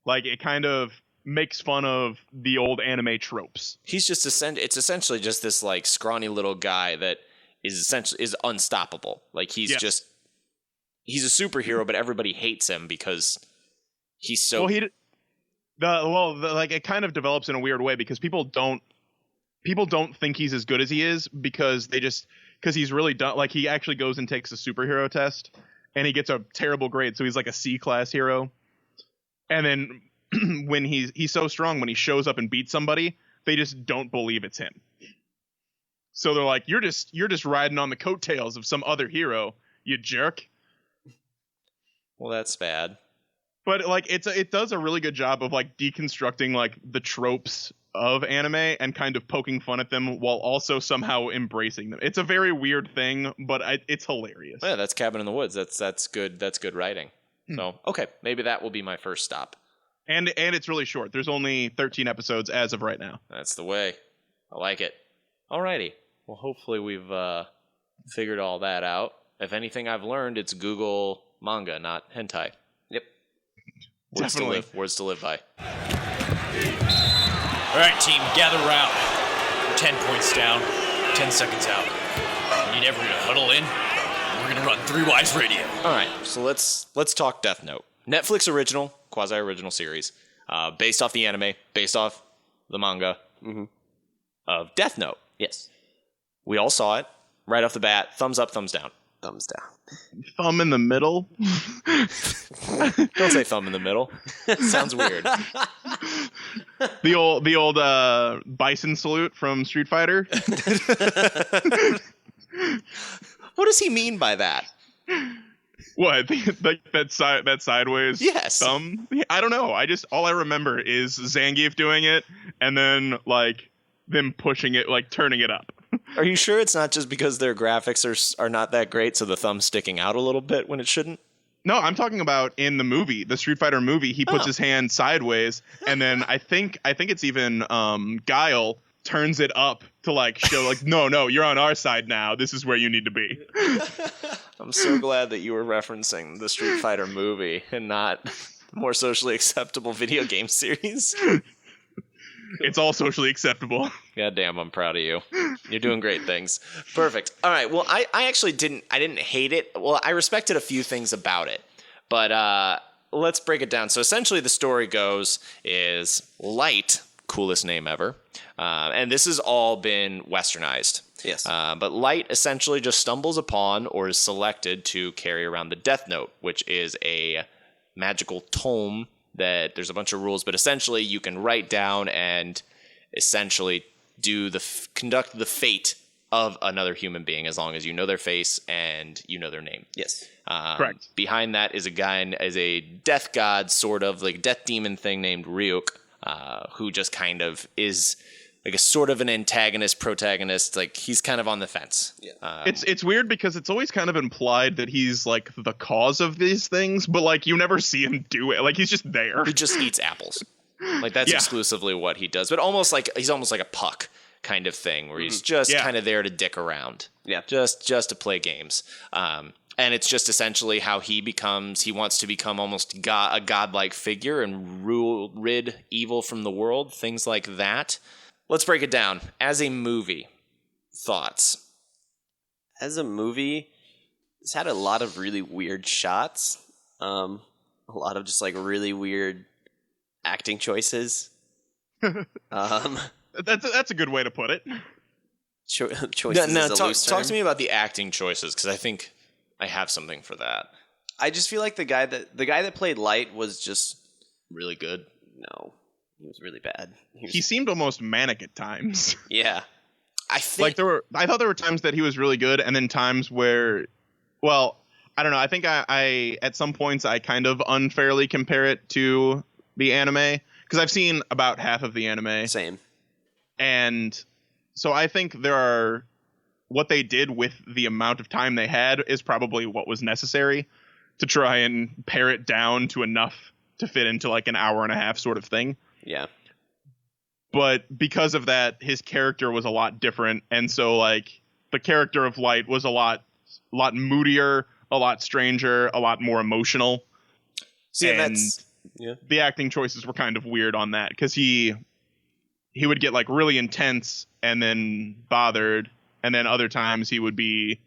Like it kind of makes fun of the old anime tropes. He's just it's essentially just this like scrawny little guy that is unstoppable. Like he's a superhero, but everybody hates him because he's so. Like it kind of develops in a weird way because people don't think he's as good as he is because he's really done. Like he actually goes and takes a superhero test and he gets a terrible grade, so he's like a C-class hero. And then when he's so strong, when he shows up and beats somebody, they just don't believe it's him. So they're like, you're just riding on the coattails of some other hero, you jerk. Well, that's bad. But like it does a really good job of like deconstructing like the tropes of anime and kind of poking fun at them while also somehow embracing them. It's a very weird thing, but it's hilarious. Yeah, that's Cabin in the Woods. That's good. That's good writing. So okay, maybe that will be my first stop. And it's really short. There's only 13 episodes as of right now. That's the way. I like it. Alrighty. Well, hopefully we've figured all that out. If anything I've learned, it's Google manga, not hentai. Yep. Definitely. Words to live by. All right, team, gather around. We're 10 points down, 10 seconds out. We need everyone to huddle in. We're gonna run 3 Wise Radio. All right, so let's talk Death Note. Netflix original, quasi-original series, based off the anime, based off the manga of Death Note. Yes. We all saw it right off the bat. Thumbs up, thumbs down. Thumbs down. Thumb in the middle. Don't say thumb in the middle. Sounds weird. The old bison salute from Street Fighter. What does he mean by that? What? Like that sideways yes. thumb? I don't know. All I remember is Zangief doing it and then like them pushing it, like turning it up. Are you sure it's not just because their graphics are not that great, so the thumb's sticking out a little bit when it shouldn't? No, I'm talking about in the movie, the Street Fighter movie. He puts his hand sideways, and then I think it's even Guile turns it up to like show like, no, you're on our side now. This is where you need to be. I'm so glad that you were referencing the Street Fighter movie and not more socially acceptable video game series. It's all socially acceptable. God damn, I'm proud of you. You're doing great things. Perfect. All right. Well, I actually didn't hate it. Well, I respected a few things about it, but let's break it down. So essentially the story goes is Light, coolest name ever. And this has all been westernized. Yes. But Light essentially just stumbles upon or is selected to carry around the Deathnote, which is a magical tome that there's a bunch of rules, but essentially you can write down and essentially conduct the fate of another human being as long as you know their face and you know their name. Yes. Correct. Behind that is a death god, sort of like death demon thing named Ryuk, who just kind of is like a sort of an antagonist, protagonist. Like he's kind of on the fence. Yeah. It's weird because it's always kind of implied that he's like the cause of these things, but like you never see him do it. Like he's just there. He just eats apples. Like that's exclusively what he does. But he's almost like a puck kind of thing where he's just kind of there to dick around. Yeah. Just to play games. And it's just essentially how he wants to become almost a godlike figure and rid evil from the world, things like that. Let's break it down. As a movie, thoughts? As a movie, it's had a lot of really weird shots. A lot of just like really weird acting choices. That's a good way to put it. Choices. No, is a loose talk term. to me about the acting choices because I think I have something for that. I just feel like the guy that played Light was just Really good. no. He was really bad. He seemed almost manic at times. Yeah. I think I thought there were times that he was really good, and then times where, well, I don't know. I think I at some points I kind of unfairly compare it to the anime because I've seen about half of the anime. Same. And so I think what they did with the amount of time they had is probably what was necessary to try and pare it down to enough to fit into like an hour and a half sort of thing. Yeah. But because of that, his character was a lot different. And so like the character of Light was a lot moodier, a lot stranger, a lot more emotional. See, and the acting choices were kind of weird on that because he would get like really intense and then bothered. And then other times he would be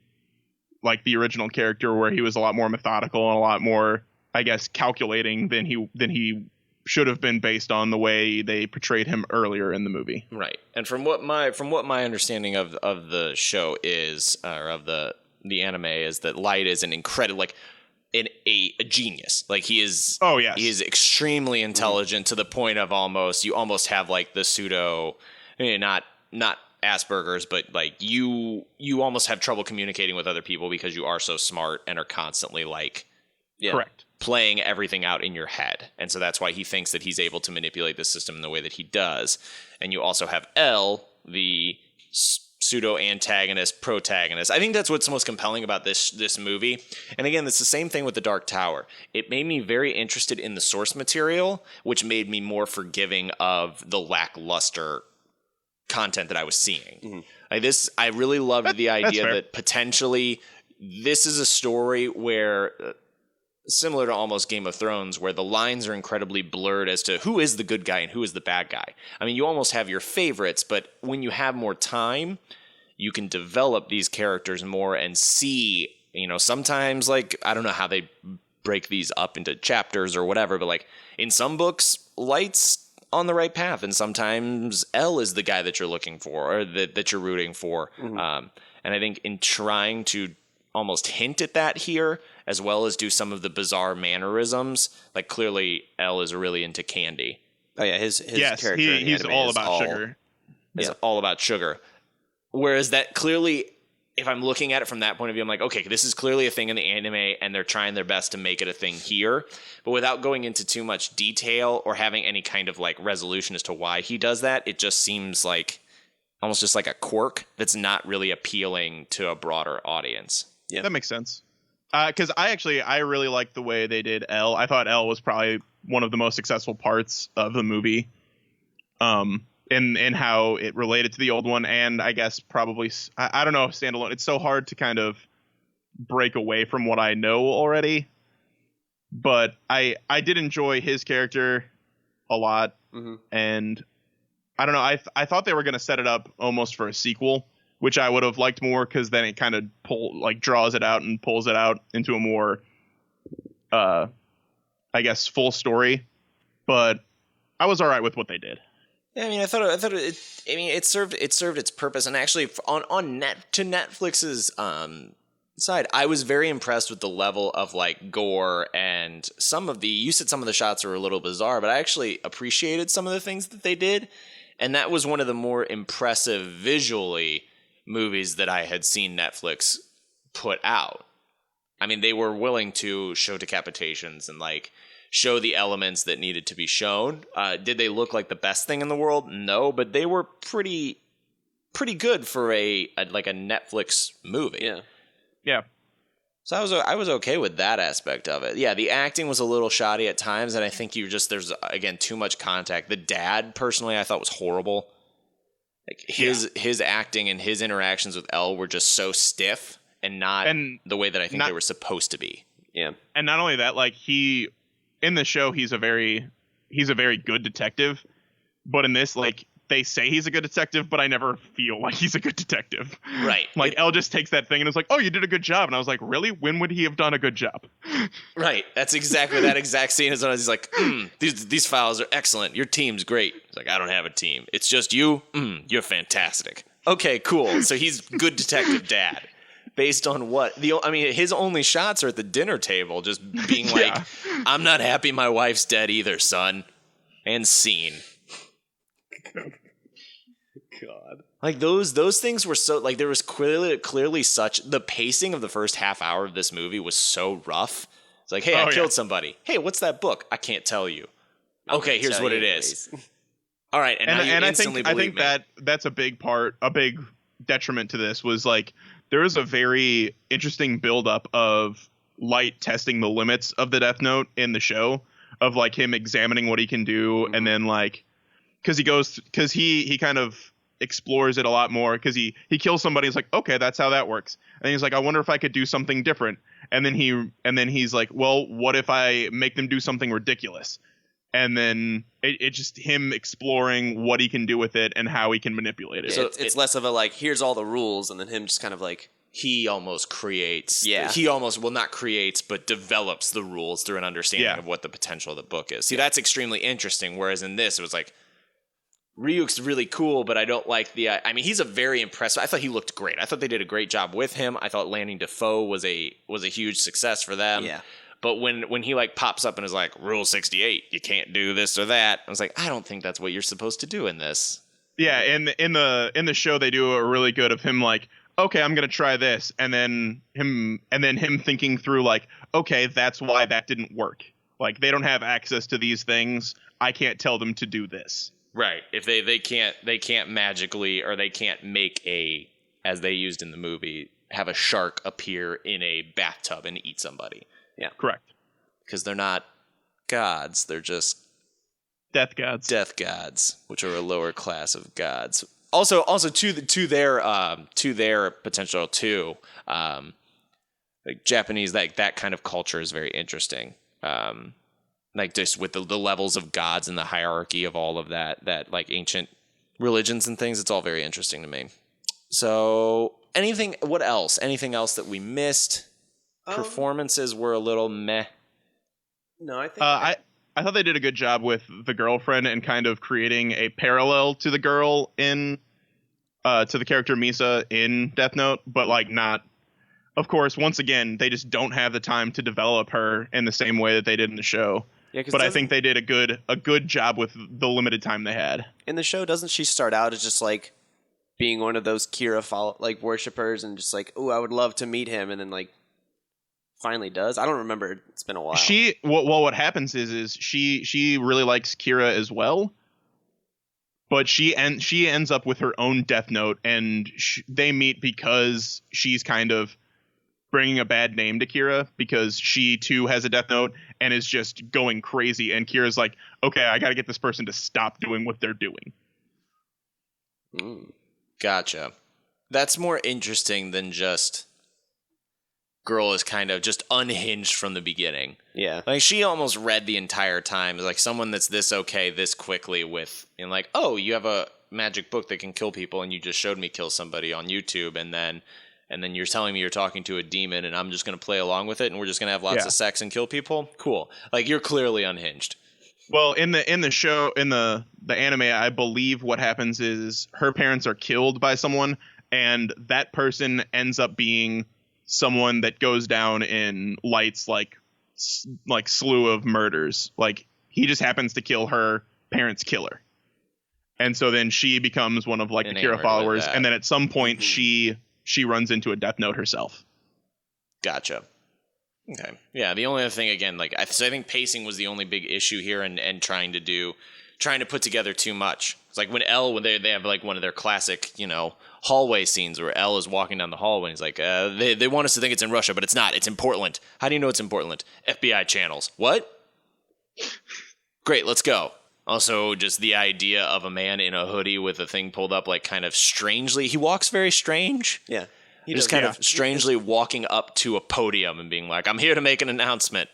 like the original character where he was a lot more methodical and a lot more, I guess, calculating than he should have been based on the way they portrayed him earlier in the movie. Right. And from what my understanding of the show is, or of the anime is, that Light is an incredible, like a genius. Like he is. Oh yes. He is extremely intelligent to the point of you almost have like the pseudo, not Asperger's, but like you almost have trouble communicating with other people because you are so smart and are constantly like Correct. playing everything out in your head. And so that's why he thinks that he's able to manipulate the system in the way that he does. And you also have L, the pseudo antagonist, protagonist. I think that's what's most compelling about this movie. And again, it's the same thing with The Dark Tower. It made me very interested in the source material, which made me more forgiving of the lackluster content that I was seeing. Mm-hmm. Like this, I really loved the idea fair. that potentially this is a story where, similar to almost Game of Thrones, where the lines are incredibly blurred as to who is the good guy and who is the bad guy. I mean, you almost have your favorites, but when you have more time, you can develop these characters more and see, sometimes, like, I don't know how they break these up into chapters or whatever, but like in some books, Light's on the right path, and sometimes L is the guy that you're looking for or that you're rooting for. Mm-hmm. And I think in trying to almost hint at that here, as well as do some of the bizarre mannerisms, like clearly L is really into candy. Oh yeah, his character. He's all about sugar. It's all about sugar. Whereas that clearly, if I'm looking at it from that point of view, I'm like, okay, this is clearly a thing in the anime, and they're trying their best to make it a thing here. But without going into too much detail or having any kind of like resolution as to why he does that, it just seems like almost just like a quirk that's not really appealing to a broader audience. Yeah, that makes sense. Because I really liked the way they did L. I thought L was probably one of the most successful parts of the movie. in how it related to the old one, and I guess probably I don't know if standalone. It's so hard to kind of break away from what I know already, but I did enjoy his character a lot, and I don't know. I thought they were going to set it up almost for a sequel, which I would have liked more, because then it kind of draws it out and pulls it out into a more, I guess, full story. But I was all right with what they did. Yeah, I mean, I thought it served its purpose, and actually on Netflix's side, I was very impressed with the level of like gore, and you said some of the shots were a little bizarre, but I actually appreciated some of the things that they did, and that was one of the more impressive visually movies that I had seen Netflix put out. I mean, they were willing to show decapitations and like show the elements that needed to be shown. Did they look like the best thing in the world? No, but they were pretty good for a Netflix movie. Yeah. Yeah. So I was okay with that aspect of it. Yeah, the acting was a little shoddy at times, and I think there's again too much contact. The dad, personally, I thought was horrible. Like his acting and his interactions with Elle were just so stiff and not the way that I think they were supposed to be. Yeah. And not only that, like in the show he's a very good detective, but in this, like, they say he's a good detective, but I never feel like he's a good detective. Right. Like, Elle just takes that thing and is like, oh, you did a good job. And I was like, really? When would he have done a good job? Right. That's exactly that exact scene is when he's like, these files are excellent. Your team's great. It's like, I don't have a team. It's just you. You're fantastic. Okay, cool. So he's good detective dad. Based on what? His only shots are at the dinner table, just being like, I'm not happy my wife's dead either, son. And scene. God. Like those things were so, like, there was clearly such, the pacing of the first half hour of this movie was so rough. It's like, hey, I killed somebody. Hey, what's that book? I can't tell you. Okay, here's what it is. All right, and now you instantly believe me. I think that's a big detriment to this was, like, there was a very interesting buildup of Light testing the limits of the Death Note in the show, of like him examining what he can do, and then like, because he kind of explores it a lot more, because he kills somebody. He's like, okay, that's how that works, and he's like, I wonder if I could do something different, and then he's like, well, what if I make them do something ridiculous? And then it's just him exploring what he can do with it and how he can manipulate it. So it's less of a like, here's all the rules, and then him just kind of like, he almost creates. Yeah. He almost, well, not creates, but develops the rules through an understanding of what the potential of the book is. See, that's extremely interesting. Whereas in this, it was like, Ryuk's really cool, but I don't like the. He's a very impressive. I thought he looked great. I thought they did a great job with him. I thought landing Defoe was a huge success for them. Yeah. But when he like pops up and is like, Rule 68, you can't do this or that, I was like, I don't think that's what you're supposed to do in this. Yeah, in the show they do a really good of him like, okay, I'm gonna try this, and then him thinking through like, okay, that's why that didn't work. Like, they don't have access to these things. I can't tell them to do this. Right. If they can't magically, or they can't make a, as they used in the movie, have a shark appear in a bathtub and eat somebody. Yeah, correct. Because they're not gods; they're just death gods. Death gods, which are a lower class of gods. Also to their potential too. Like Japanese, like that kind of culture is very interesting. Like just with the levels of gods and the hierarchy of all of that like ancient religions and things, it's all very interesting to me. So what else? Anything else that we missed? Performances were a little meh. No, I think I thought they did a good job with the girlfriend and kind of creating a parallel to the girl to the character Misa in Death Note, but like not. Of course, once again, they just don't have the time to develop her in the same way that they did in the show. Yeah, but I think they did a good job with the limited time they had. In the show, doesn't she start out as just like being one of those Kira worshippers and just like, oh, I would love to meet him, and then like finally does? I don't remember. It's been a while. What happens is she really likes Kira as well, but she ends up with her own Death Note, and they meet because she's kind of bringing a bad name to Kira, because she too has a Death Note and is just going crazy, and Kira's like, okay, I gotta get this person to stop doing what they're doing. Gotcha. That's more interesting than just girl is kind of just unhinged from the beginning. Yeah. Like, she almost read the entire time. Like, someone that's this okay this quickly with, and like, oh, you have a magic book that can kill people, and you just showed me kill somebody on YouTube, and then you're telling me you're talking to a demon, and I'm just going to play along with it, and we're just going to have lots of sex and kill people? Cool. Like, you're clearly unhinged. Well, in the show, in the anime, I believe what happens is her parents are killed by someone, and that person ends up being someone that goes down in Light's like slew of murders. Like, he just happens to kill her parents' killer, and so then she becomes one of like the Kira followers, and then at some point she runs into a Deathnote herself. Gotcha. Okay. Yeah, the only other thing, again, like, I think pacing was the only big issue here, and trying to put together too much. It's like when they have like one of their classic, hallway scenes where Elle is walking down the hallway, and he's like, they want us to think it's in Russia, but it's not. It's in Portland. How do you know it's in Portland? FBI channels. What? Great, let's go. Also, just the idea of a man in a hoodie with a thing pulled up, like, kind of strangely. He walks very strange. Yeah. He just kind of strangely walking up to a podium and being like, I'm here to make an announcement.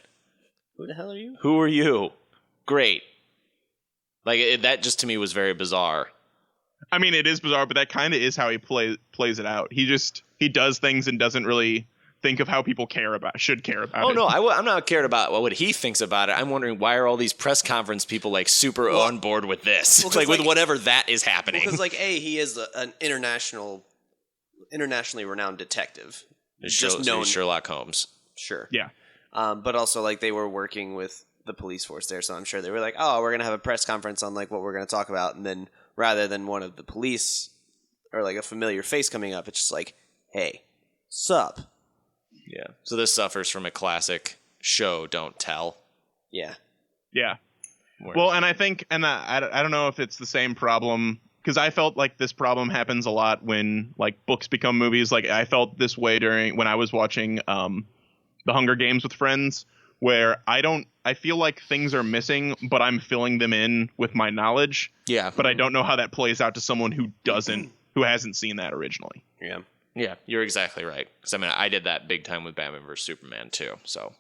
Who the hell are you? Who are you? Great. Like, that just to me was very bizarre. I mean, it is bizarre, but that kind of is how he plays it out. He does things and doesn't really think of how people should care about it. Oh, no, I'm not cared about what he thinks about it. I'm wondering, why are all these press conference people like super on board with this? Well, like, with whatever that is happening. Because like, he is an internationally renowned detective. Just known Sherlock Holmes. Sure. Yeah. But also, like, they were working with the police force there, so I'm sure they were like, oh, we're going to have a press conference on, like, what we're going to talk about, and then rather than one of the police or, like, a familiar face coming up, it's just like, hey, sup? Yeah. So this suffers from a classic show, don't tell. Yeah. Yeah. Well, and I think, and I don't know if it's the same problem, because I felt like this problem happens a lot when, like, books become movies. Like, I felt this way when I was watching The Hunger Games with friends, where I feel like things are missing, but I'm filling them in with my knowledge. Yeah. But I don't know how that plays out to someone who hasn't seen that originally. Yeah. Yeah, you're exactly right. Because, I mean, I did that big time with Batman vs. Superman, too. So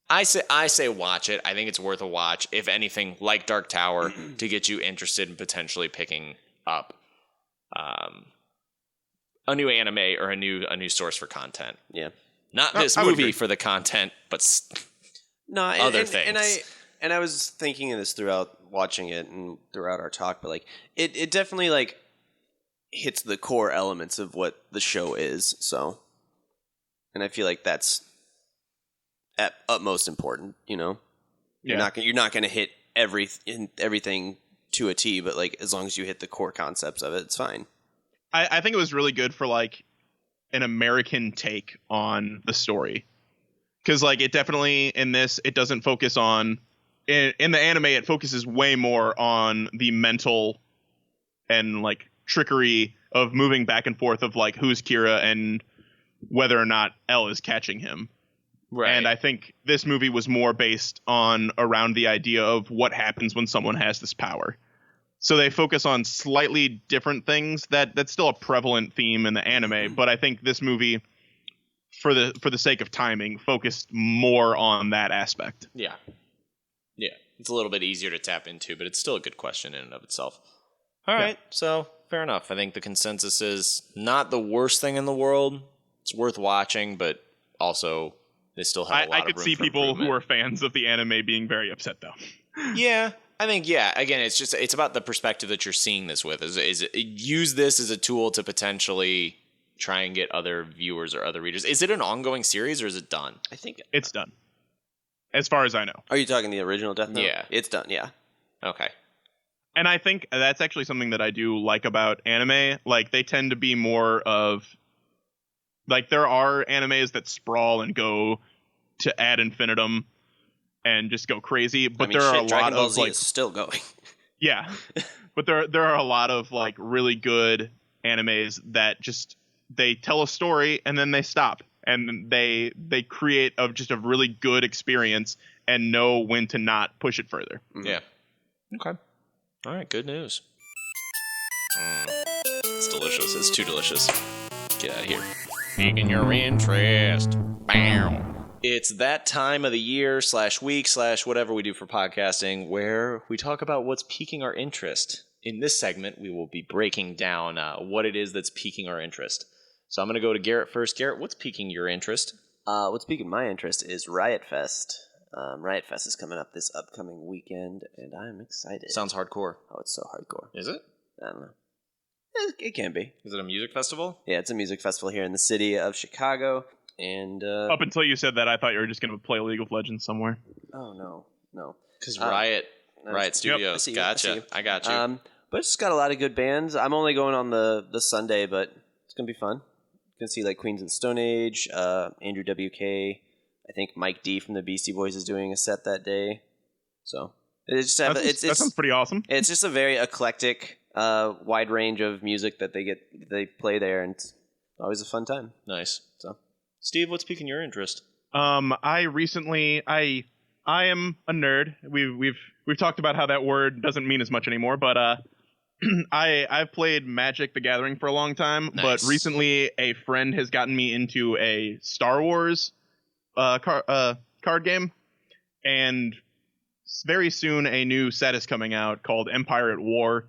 I say watch it. I think it's worth a watch. If anything, like Dark Tower, to get you interested in potentially picking up a new anime or a new source for content. Yeah. Not this movie for the content, but other things. And I was thinking of this throughout watching it and throughout our talk, but like it definitely like hits the core elements of what the show is. So, and I feel like that's at utmost important. Yeah. You're not going to hit everything to a T, but like as long as you hit the core concepts of it, it's fine. I think it was really good for like an American take on the story, because like it definitely in this it doesn't focus on in the anime, it focuses way more on the mental and like trickery of moving back and forth of like who's Kira and whether or not Elle is catching him. Right. And I think this movie was more based around the idea of what happens when someone has this power. So they focus on slightly different things that's still a prevalent theme in the anime, but I think this movie, for the sake of timing, focused more on that aspect. Yeah. Yeah. It's a little bit easier to tap into, but it's still a good question in and of itself. All right. So fair enough. I think the consensus is not the worst thing in the world. It's worth watching, but also they still have a lot of room I could see people who are fans of the anime being very upset, though. Yeah. I think, yeah, again, it's about the perspective that you're seeing this with. Is use this as a tool to potentially try and get other viewers or other readers. Is it an ongoing series or is it done? I think it's done. As far as I know. Are you talking the original Deathnote? Yeah. It's done, yeah. Okay. And I think that's actually something that I do like about anime. Like, they tend to be more of... Like, there are animes that sprawl and go to ad infinitum and just go crazy, but there are a lot of like is still going. Yeah. But there are a lot of like really good animes that just they tell a story and then they stop and they create just a really good experience and know when to not push it further. Yeah. Okay. All right, good news. It's delicious. It's too delicious. Get out of here. Piquing your interest. Bam. It's that time of the year / week / whatever we do for podcasting where we talk about what's piquing our interest. In this segment, we will be breaking down what it is that's piquing our interest. So I'm going to go to Garrett first. Garrett, what's piquing your interest? What's piquing my interest is Riot Fest. Riot Fest is coming up this upcoming weekend, and I'm excited. Sounds hardcore. Oh, it's so hardcore. Is it? I don't know. It can be. Is it a music festival? Yeah, it's a music festival here in the city of Chicago. And up until you said that, I thought you were just going to play League of Legends somewhere. Oh, no. Because Riot Studios. Yep, Gotcha. I got you. But it's just got a lot of good bands. I'm only going on the Sunday, but it's going to be fun. You can see like Queens of the Stone Age, Andrew WK. I think Mike D from the Beastie Boys is doing a set that day. So that sounds pretty awesome. It's just a very eclectic, wide range of music that they play there, and it's always a fun time. Nice. So, Steve, what's piquing your interest? I am a nerd. We've talked about how that word doesn't mean as much anymore, but I've played Magic the Gathering for a long time, but recently a friend has gotten me into a Star Wars card game, and very soon a new set is coming out called Empire at War.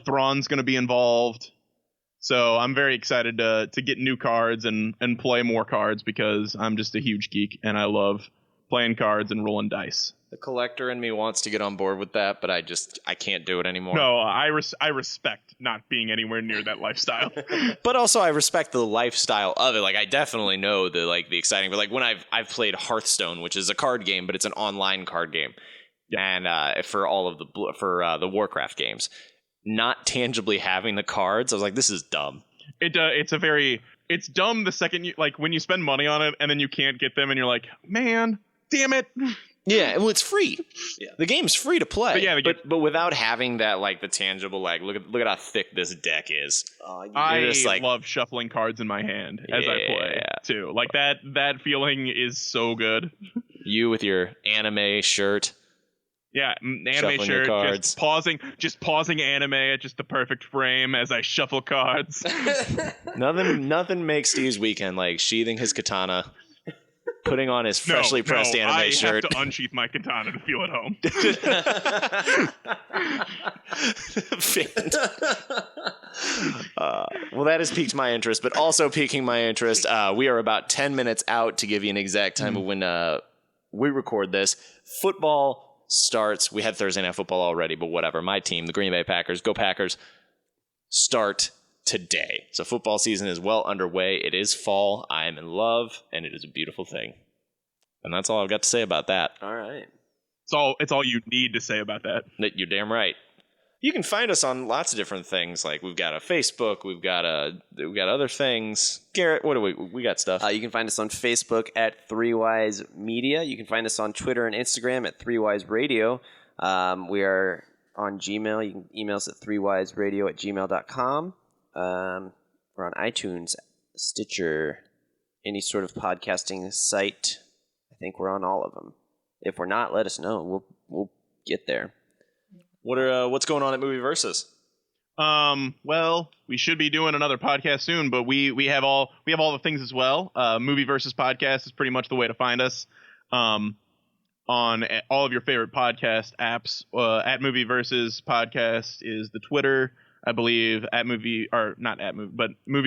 Thrawn's going to be involved, so I'm very excited to get new cards and play more cards because I'm just a huge geek and I love playing cards and rolling dice. The collector in me wants to get on board with that, but I can't do it anymore. No, I respect not being anywhere near that lifestyle. But also I respect the lifestyle of it. Like I definitely know the exciting, but like when I've played Hearthstone, which is a card game, but it's an online card game. Yeah. And for all of the Warcraft games, not tangibly having the cards, I was like, this is dumb. It's dumb the second you when you spend money on it and then you can't get them and you're like, man, damn it. Yeah, well, it's free. Yeah. The game's free to play. But yeah, but without having that the tangible look at how thick this deck is. I love shuffling cards in my hand as I play too. Like that feeling is so good. You with your anime shirt. Yeah, anime shirt, just pausing anime at just the perfect frame as I shuffle cards. Nothing makes Steve's weekend like sheathing his katana, putting on his freshly pressed anime shirt. I have to unsheath my katana to feel at home. Well, that has piqued my interest, but also piquing my interest. We are about 10 minutes out to give you an exact time of when we record this. Football starts. We had Thursday Night Football already, but whatever. My team, the Green Bay Packers, go Packers, start today. So football season is well underway. It is fall. I am in love, and it is a beautiful thing. And that's all I've got to say about that. All right. It's all you need to say about that. You're damn right. You can find us on lots of different things. Like we've got a Facebook, we've got other things. Garrett, what do we got stuff? You can find us on Facebook at 3Wise Media. You can find us on Twitter and Instagram at 3Wise Radio. We are on Gmail. You can email us at 3wiseradio@gmail.com. We're on iTunes, Stitcher, any sort of podcasting site. I think we're on all of them. If we're not, let us know. We'll get there. What's going on at Movie Versus? Well, we should be doing another podcast soon, but we have all the things as well. Movie Versus Podcast is pretty much the way to find us. On all of your favorite podcast apps. At Movie Versus Podcast is the Twitter, I believe. Movie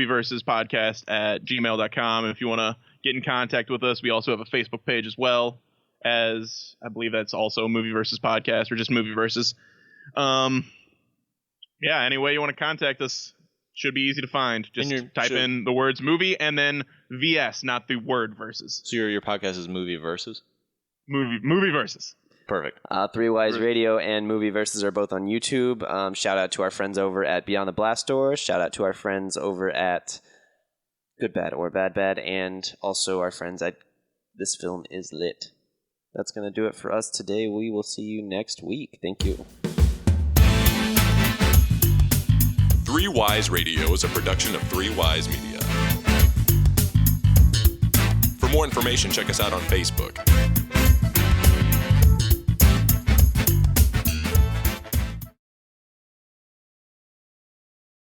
Versus Podcast at gmail.com. If you want to get in contact with us, we also have a Facebook page as well, as I believe that's also Movie Versus Podcast or just Movie Versus. Any way you want to contact us should be easy to find. Just type in the words movie and then VS, not the word versus. So your podcast is Movie Versus? Movie Versus. Perfect. 3Wise Radio and Movie Versus are both on YouTube. Shout out to our friends over at Beyond the Blast Door. Shout out to our friends over at Good Bad or Bad Bad, and also our friends at This Film Is Lit. That's going to do it for us today. We will see you next week. Thank you. 3Wise Radio is a production of 3Wise Media. For more information, check us out on Facebook.